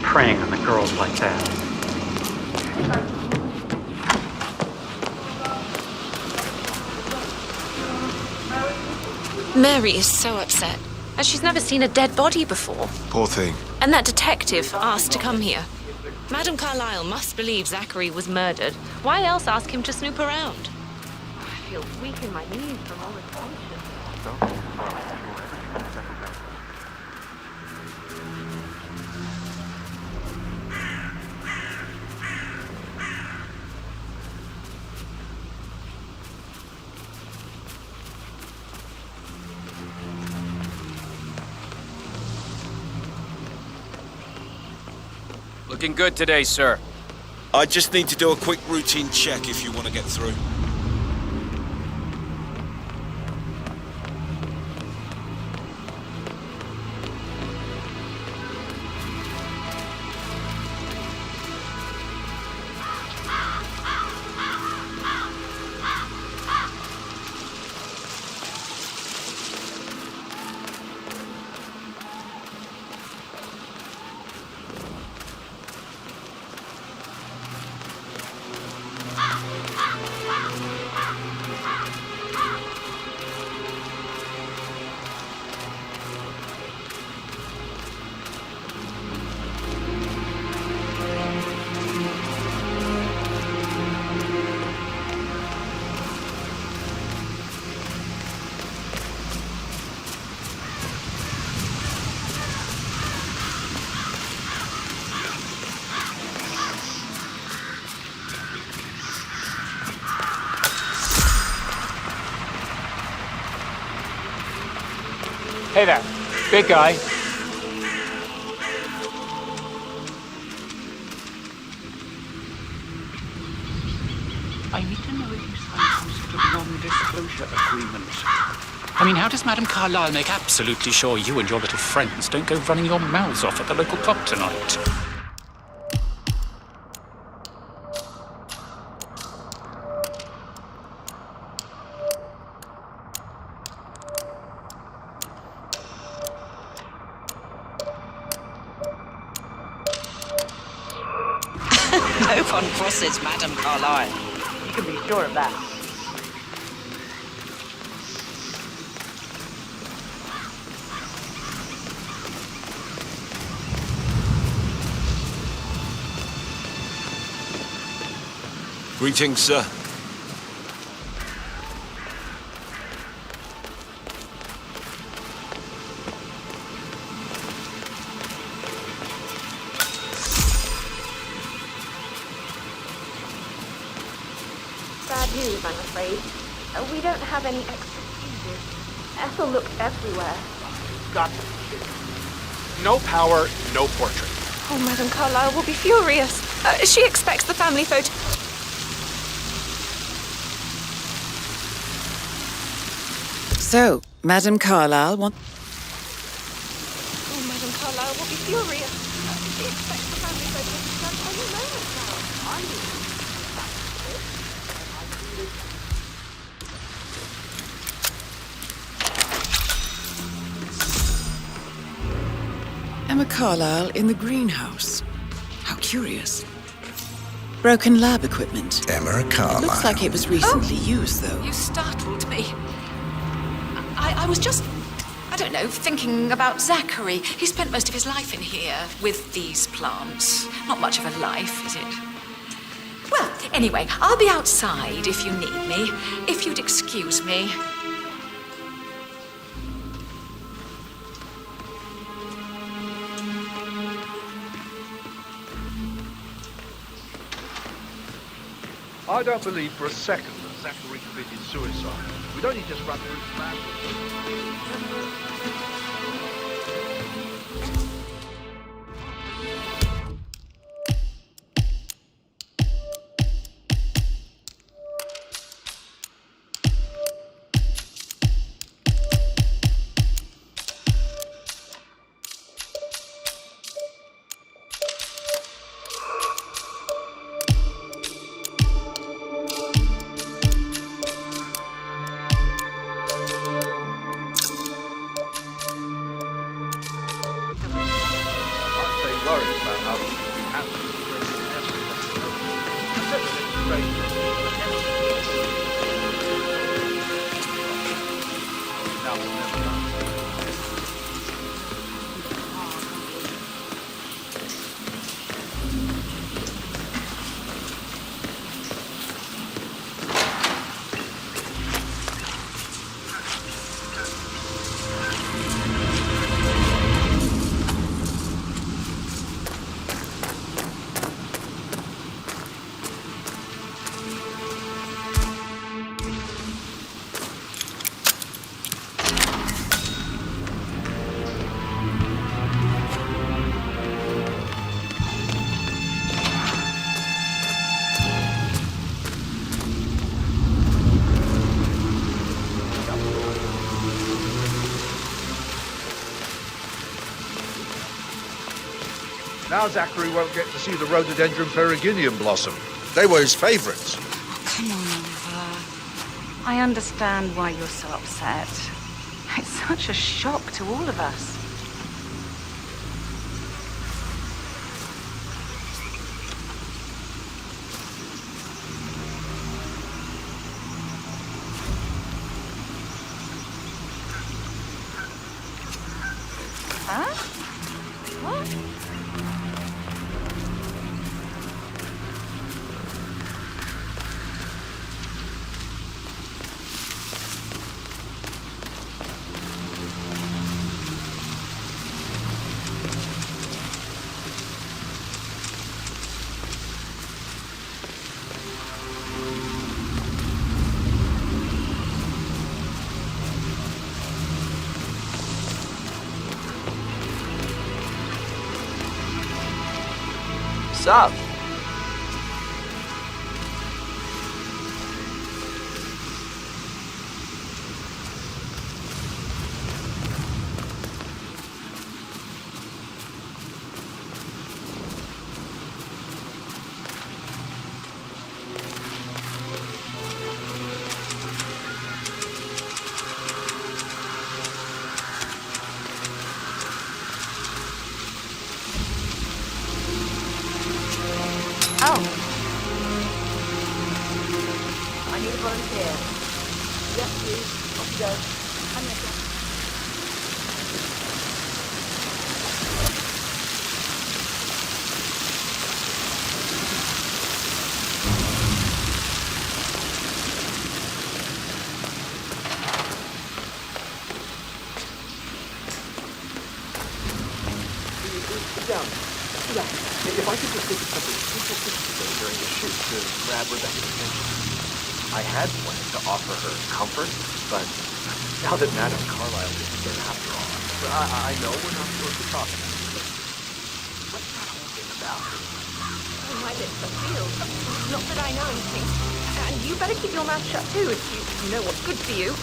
Preying on the girls like that. Mary is so upset, as she's never seen a dead body before. Poor thing. And that detective asked to come here. Madame Carlisle must believe Zachary was murdered. Why else ask him to snoop around? I feel weak in my knees from all this tension. Looking good today, sir. I just need to do a quick routine check if you want to get through. Hey there, big guy. I need to know if you signed some sort of non-disclosure agreement. I mean, how does Madame Carlisle make absolutely sure you and your little friends don't go running your mouths off at the local pub tonight? No one crosses Madame Carlisle. You can be sure of that. Greetings, sir. Bad news, I'm afraid. We don't have any extra fuses. Ethel looked everywhere. Got no power, no portrait. Oh, Madame Carlisle will be furious. She expects the family photo. So, Madame Carlisle Oh, Madame Carlisle will be furious. She expects the family photo to be done any moment now. Emma Carlisle in the greenhouse. How curious. Broken lab equipment. Emma Carlisle. Looks like it was recently used, though. You startled me. I was just I don't know, thinking about Zachary. He spent most of his life in here with these plants. Not much of a life, is it? Well, anyway, I'll be outside if you need me. If you'd excuse me. I don't believe for a second that Zachary committed suicide. We'd only just run through his plan. Now Zachary won't get to see the rhododendron periginium blossom. They were his favourites. Come on, Oliver. I understand why you're so upset. It's such a shock to all of us. Huh? What? Up. Oh. I need a volunteer. Yes, please. Off you go. Come here. Sit down. Yeah. If I could just think of something super quick to say during the shoot to grab Rebecca's attention. I had planned to offer her comfort, but now that Madame Carlisle is here after all, I know we're not supposed to talk about it, but what's that whole thing about? Oh, my lips are sealed. Not that I know anything. And you better keep your mouth shut too if you know what's good for you.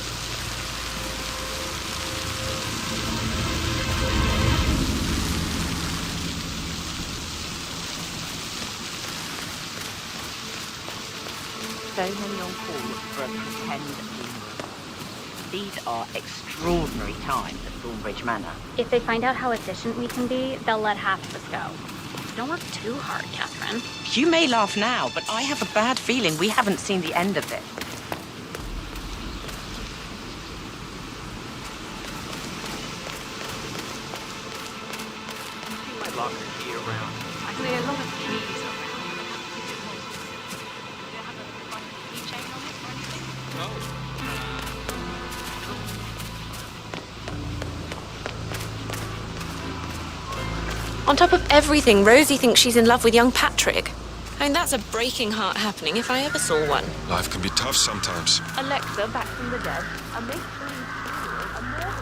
So many on call for a pretend funeral. These are extraordinary times at Thornbridge Manor. If they find out how efficient we can be, they'll let half of us go. Don't work too hard, Catherine. You may laugh now, but I have a bad feeling we haven't seen the end of it. locker key around. Actually, a lot of keys around. On top of everything, Rosie thinks she's in love with young Patrick. I mean, that's a breaking heart happening if I ever saw one. Life can be tough sometimes. Alexa, back from the dead. A make-believe serial, a murder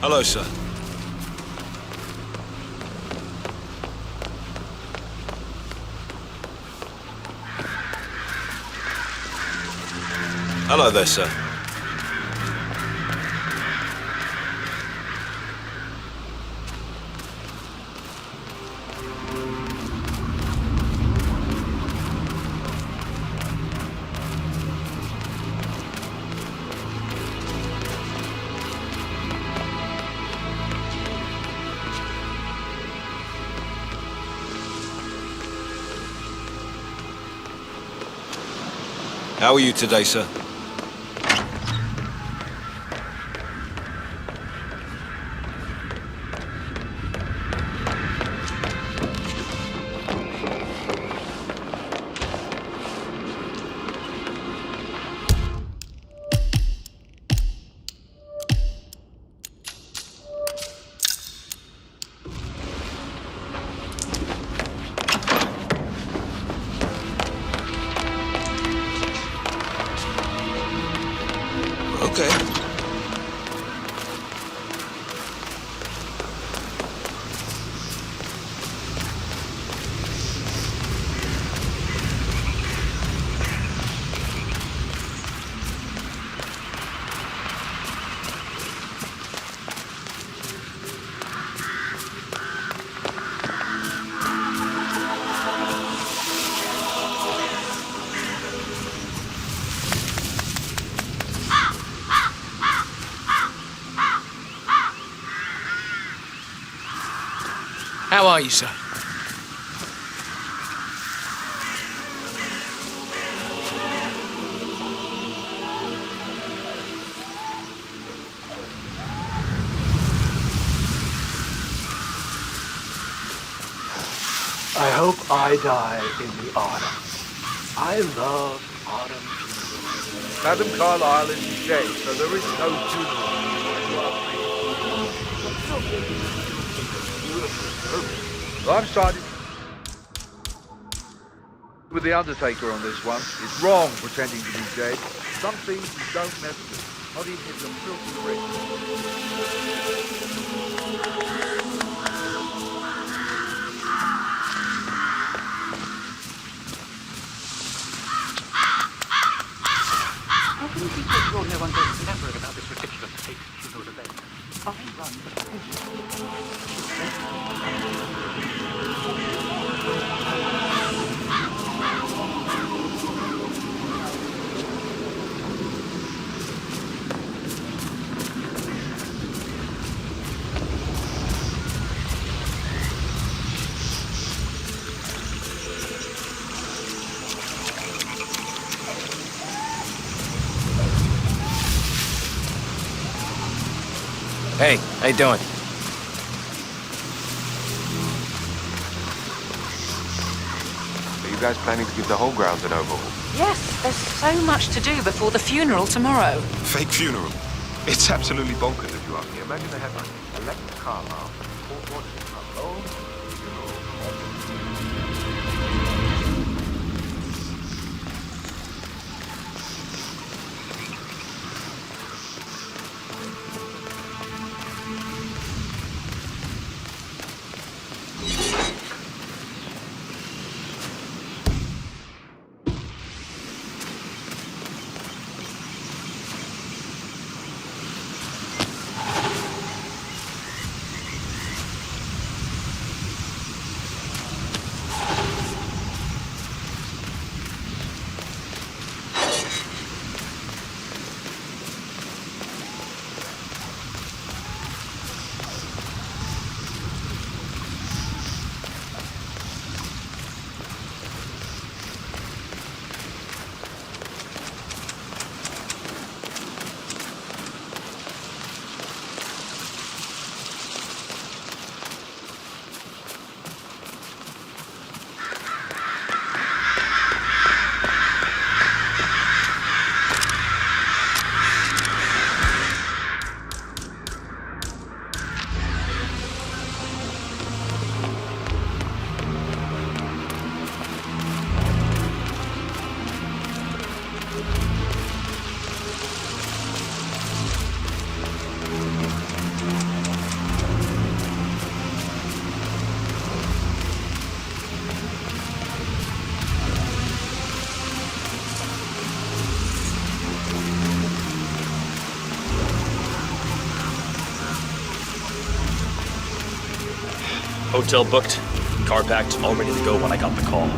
Hello, sir. Hello there, sir. How are you today, sir? Okay. How are you, sir? I hope I die in the autumn. I love autumn funerals. Madam Carlisle is dead, so there is no funeral. Well, I'm siding with the Undertaker on this one. It's wrong pretending to be dead. Some things you don't mess with, not even if you're filthy rich. How can you be so sure no one goes enamored about this ridiculous fake funeral event? I run the business. Hey, how you doing? Are you guys planning to give the whole grounds an overhaul? Yes, there's so much to do before the funeral tomorrow. Fake funeral? It's absolutely bonkers if you ask me. Imagine the headline. Alexa Carlisle, alone. Hotel booked, car packed, all ready to go when I got the call.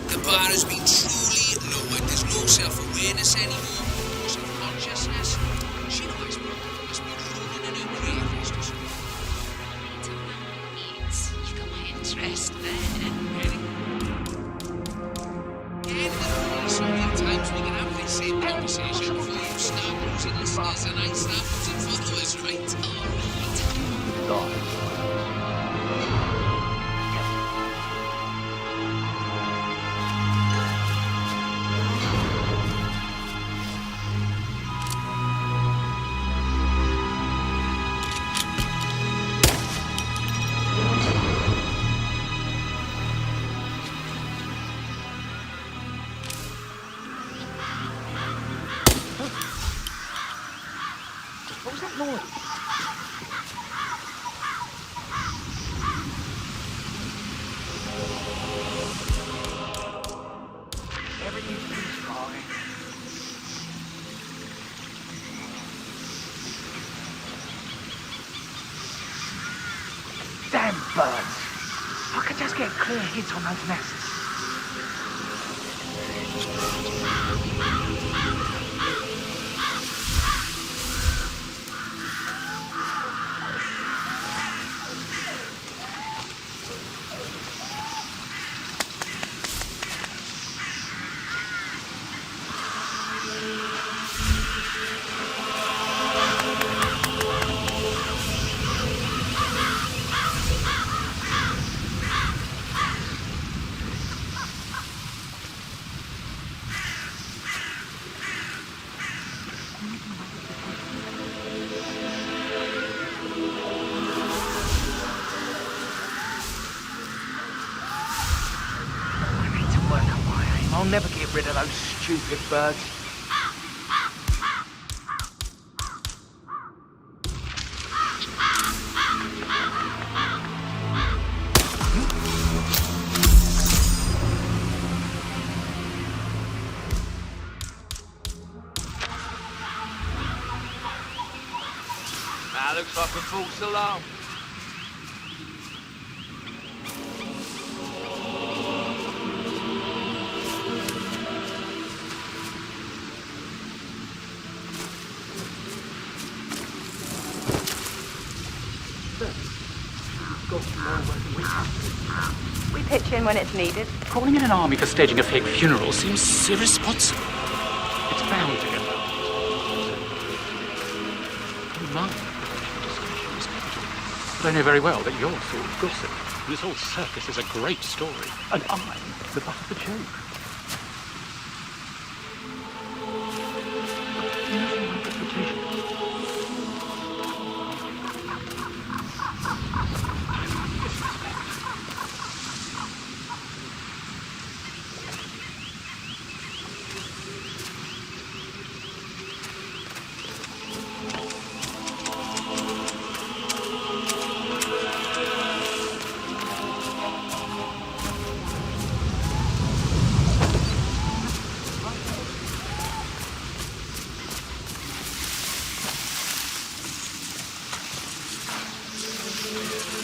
The bar has been truly lowered. There's no self-awareness anymore. No self-consciousness. She knows must be rolling in her grave. You've got my interest there. So many times we can have this same conversation before you start losing listeners and I start losing followers, right? All right. What was that noise? Everything's been fine. Damn birds! I could just get clear hits on those nests. I'll never get rid of those stupid birds. That looks like a false alarm. We pitch in when it's needed. Calling in an army for staging a fake funeral seems irresponsible. It's bound to get out. But I know very well that you're full of gossip. This whole circus is a great story, and I'm the butt of the joke.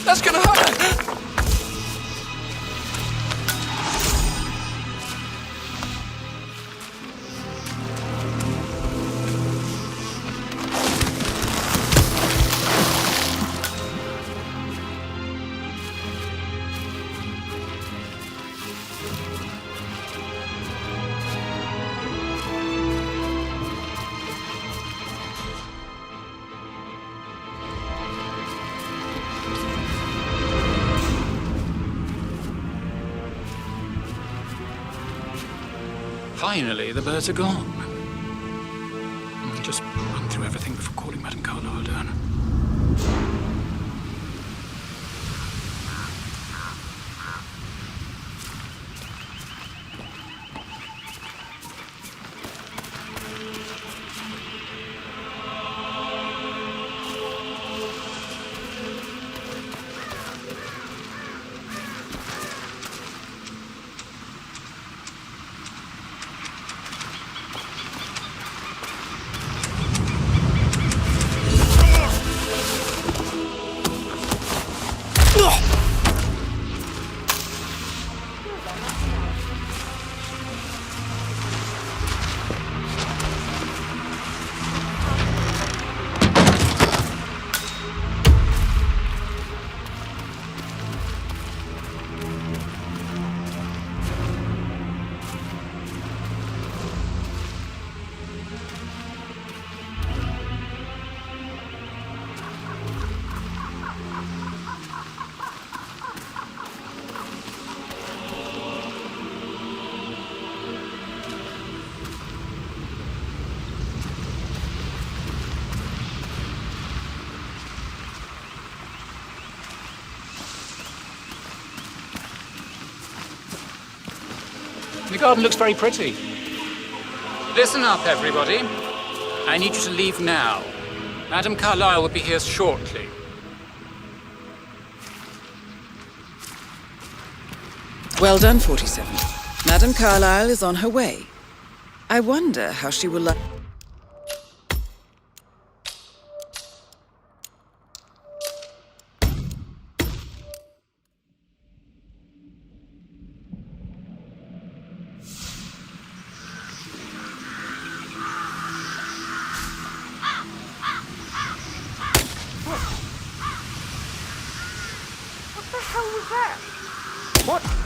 That's gonna hurt! Finally, the birds are gone. I'll just run through everything before calling Madame Carlisle down. The garden looks very pretty. Listen up, everybody. I need you to leave now. Madame Carlisle will be here shortly. Well done, 47. Madame Carlisle is on her way. I wonder how she will like... What the hell was that? What?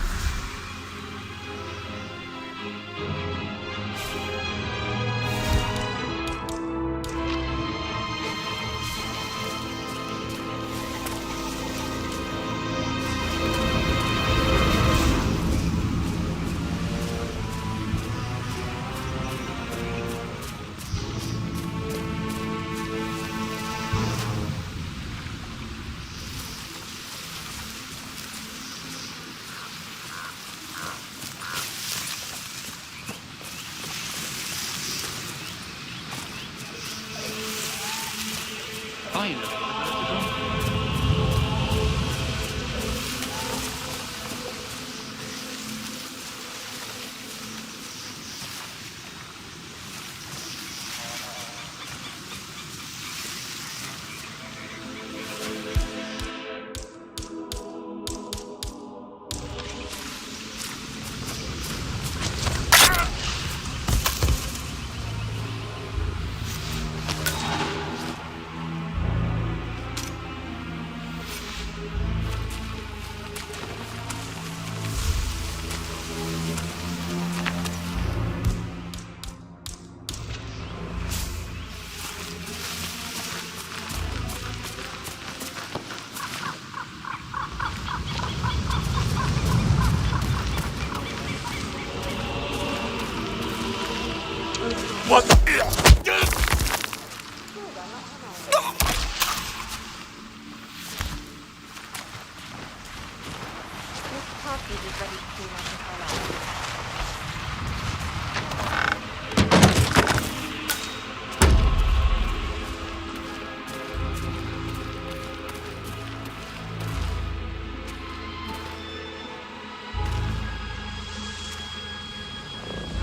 What?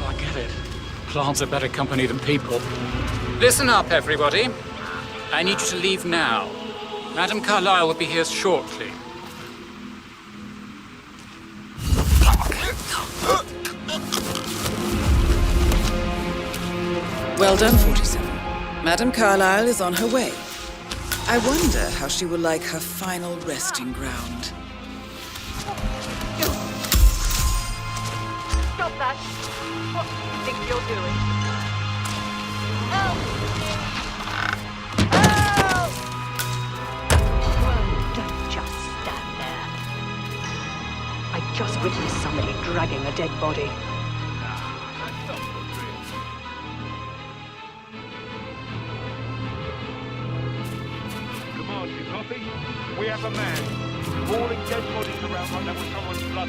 I get it. Plants are better company than people. Listen up, everybody. I need you to leave now. Madame Carlisle will be here shortly. Well done, 47. Madame Carlisle is on her way. I wonder how she will like her final resting ground. Stop that! What do you think you're doing? Help! Help! Well, don't just stand there. I just witnessed somebody dragging a dead body. Commander, copy? We have a man. Falling dead bodies around like that was someone's blood.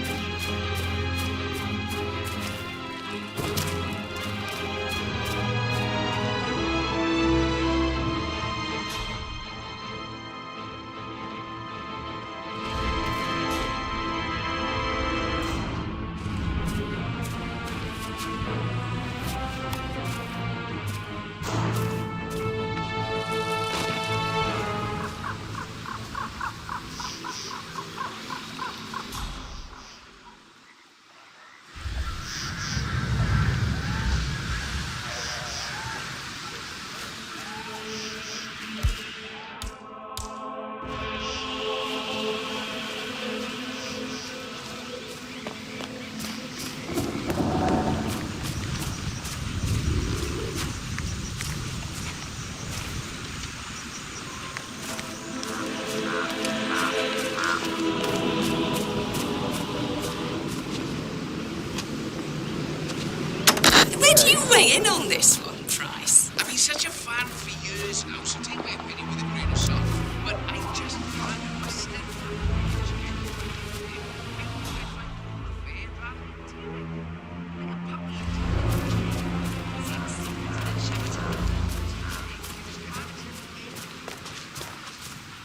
weigh in on this one, Price? I've been such a fan for years now, so take my opinion with a grain of salt. But I just can't understand.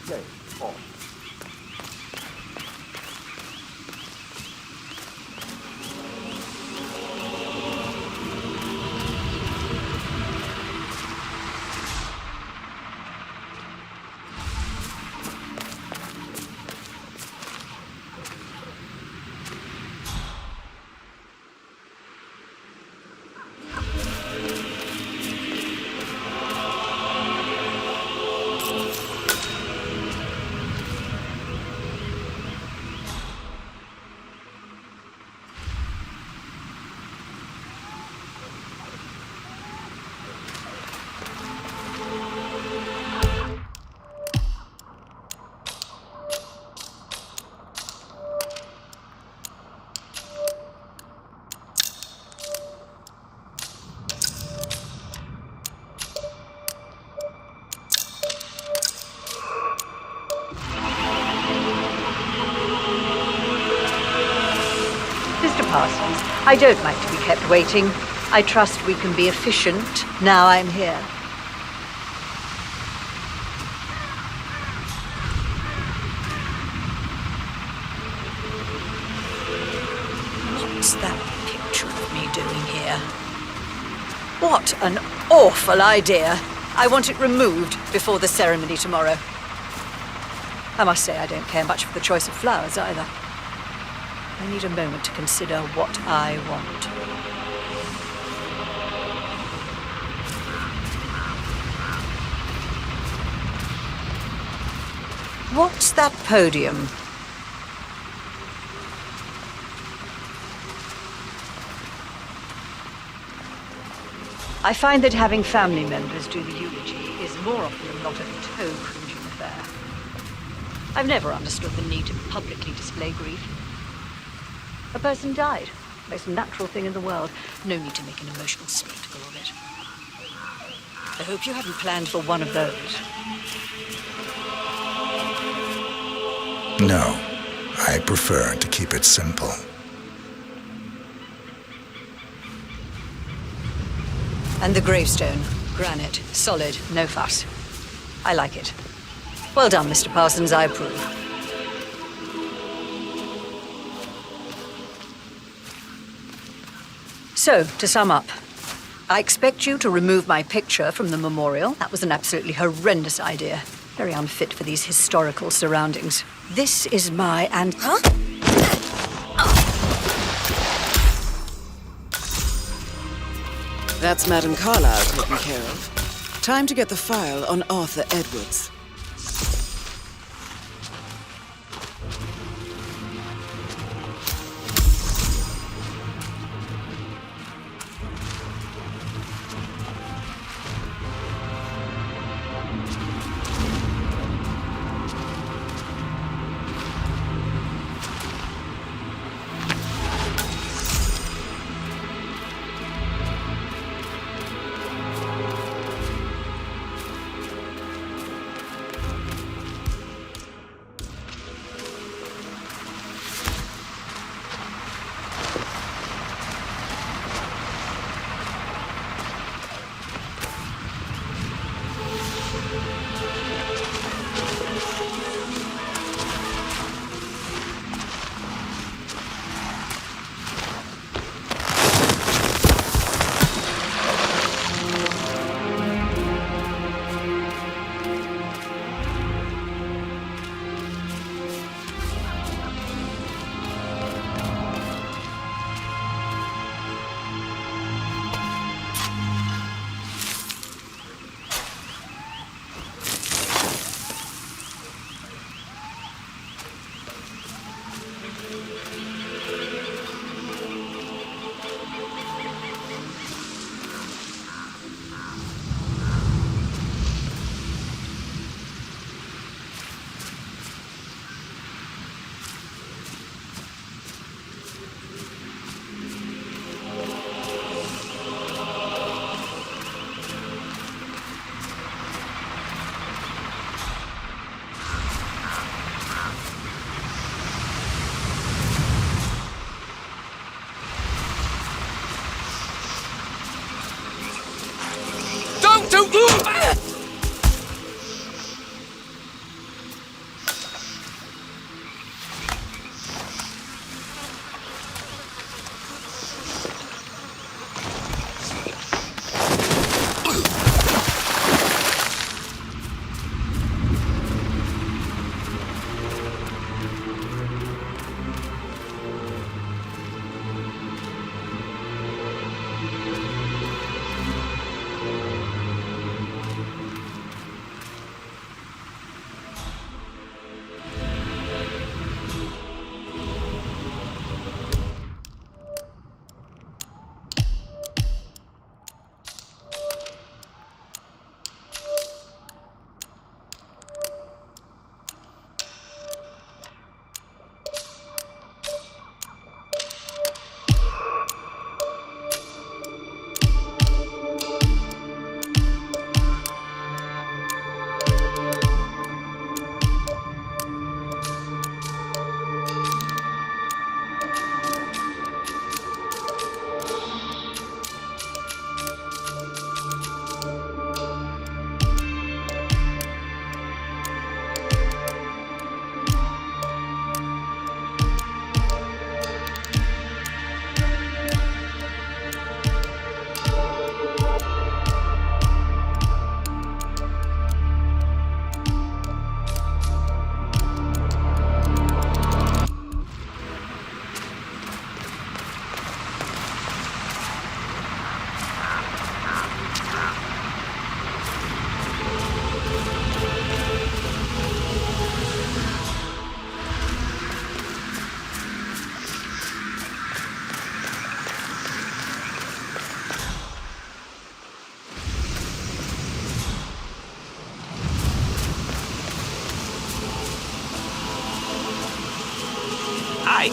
Game off. Parsons, I don't like to be kept waiting. I trust we can be efficient now I'm here. What's that picture of me doing here? What an awful idea. I want it removed before the ceremony tomorrow. I must say I don't care much for the choice of flowers either. I need a moment to consider what I want. What's that podium? I find that having family members do the eulogy is more often than not a toe-cringing affair. I've never understood the need to publicly display grief. A person died. Most natural thing in the world. No need to make an emotional spectacle of it. I hope you haven't planned for one of those. No, I prefer to keep it simple. And the gravestone. Granite. Solid. No fuss. I like it. Well done, Mr. Parsons. I approve. So, to sum up, I expect you to remove my picture from the memorial. That was an absolutely horrendous idea. Very unfit for these historical surroundings. This is my Huh? That's Madame Carlisle taken care of. Time to get the file on Arthur Edwards. Hi.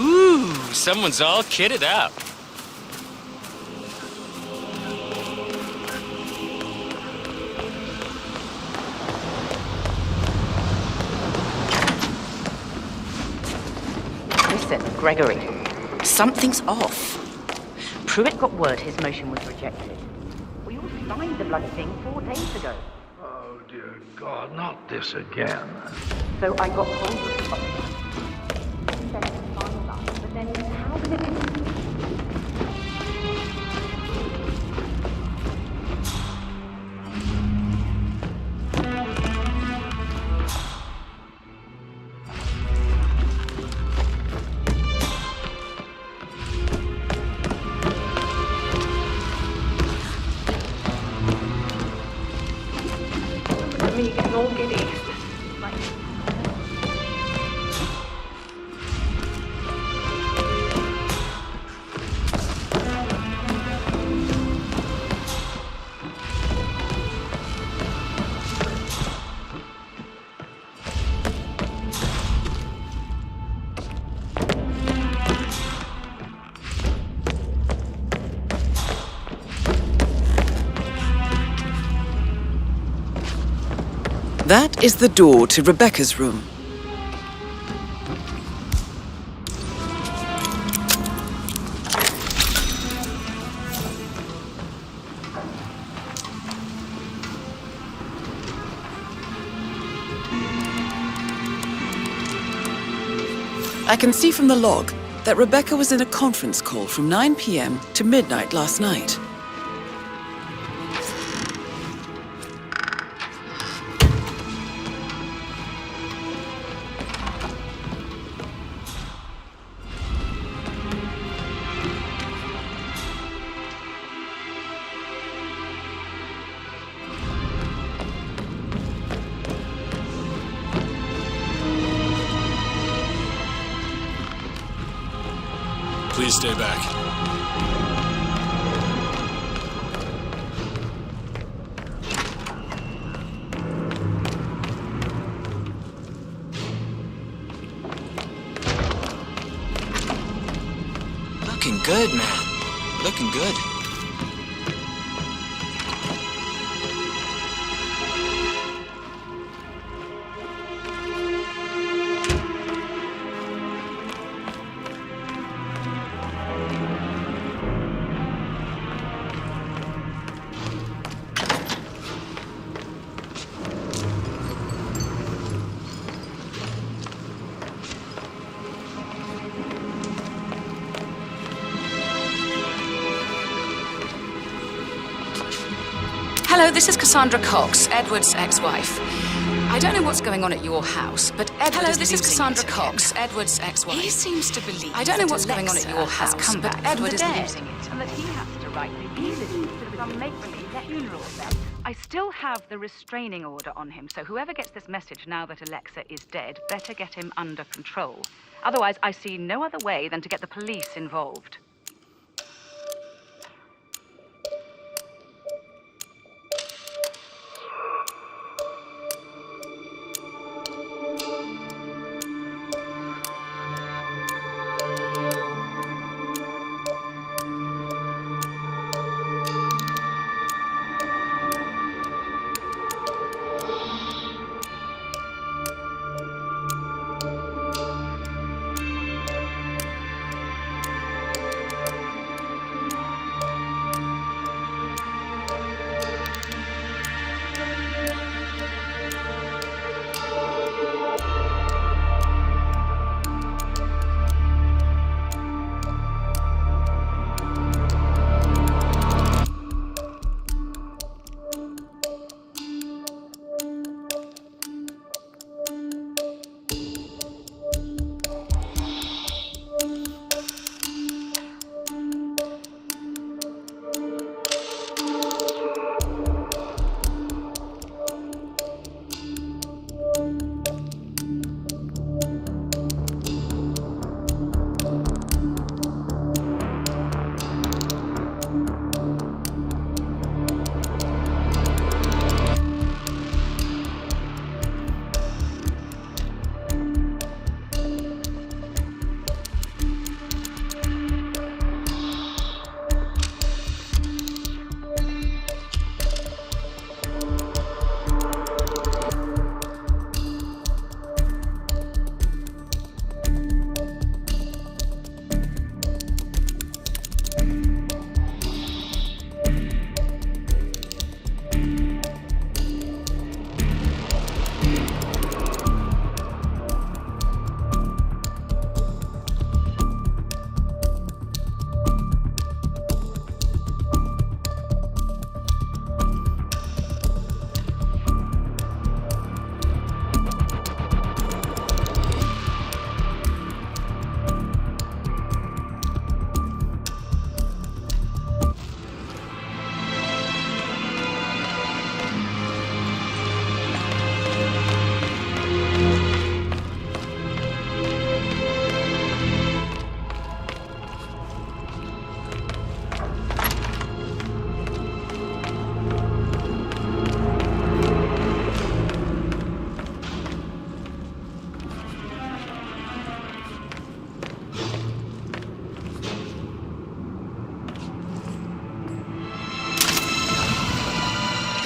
Ooh, someone's all kitted up. Listen, Gregory, something's off. Pruitt got word his motion was rejected. We all signed the bloody thing 4 days ago. Oh, dear God, not this again. So I got hold of the officer. He said it's fine, but then how can it be? Me getting all giddy. Like... That is the door to Rebecca's room. I can see from the log that Rebecca was in a conference call from 9 p.m. to midnight last night. Please stay back. Looking good, man. Looking good. Hello, this is Cassandra Cox, Edward's ex-wife. I don't know what's going on at your house, but Edward Hello, is this is losing Cassandra it Cox, again. Edward's ex-wife. He seems to believe I don't know that what's going on at your Alexa house, has come but back Edward from is the dead. losing it. And that he has to write the e-list instead of some make-believe funeral set. I still have the restraining order on him, so whoever gets this message now that Alexa is dead better get him under control. Otherwise, I see no other way than to get the police involved.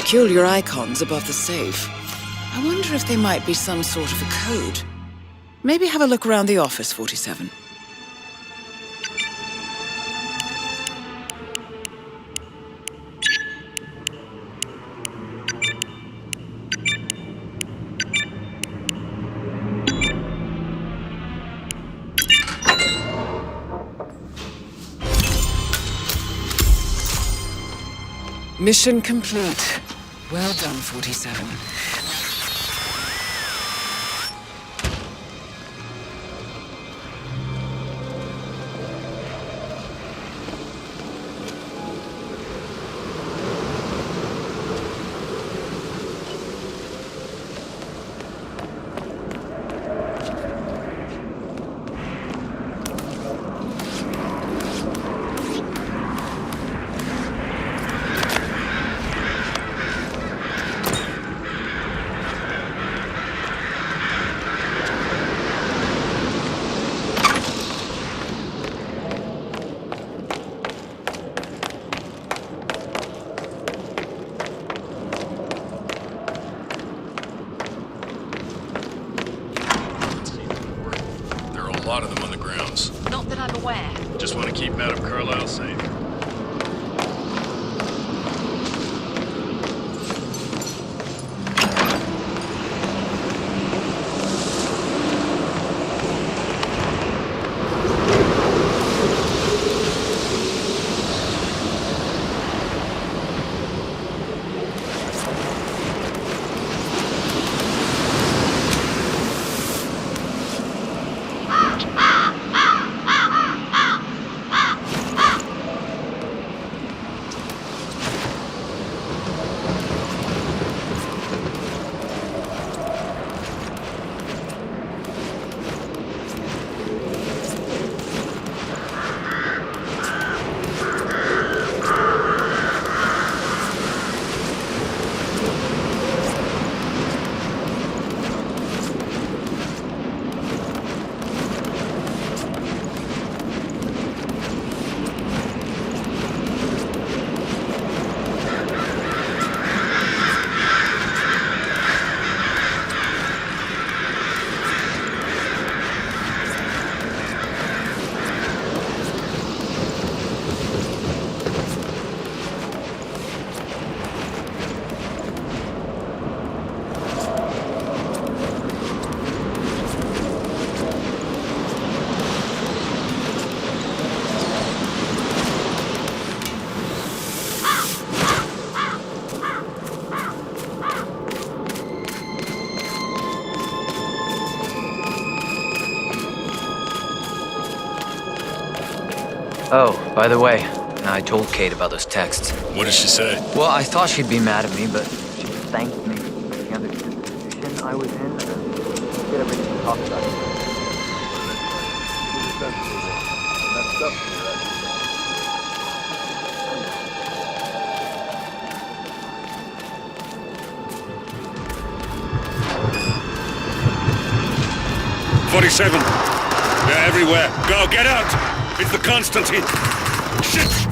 peculiar icons above the safe. I wonder if they might be some sort of a code. Maybe have a look around the office, 47. Mission complete. Well done, 47. A lot of them on the grounds. Not that I'm aware. Just want to keep Madame Carlisle safe. Oh, by the way, I told Kate about those texts. What did she say? Well, I thought she'd be mad at me, but she thanked me for bringing out the position I was in and did everything we talked about. That's up to you, right? 47. They're everywhere. Go, get out! It's the Constantine. Shit!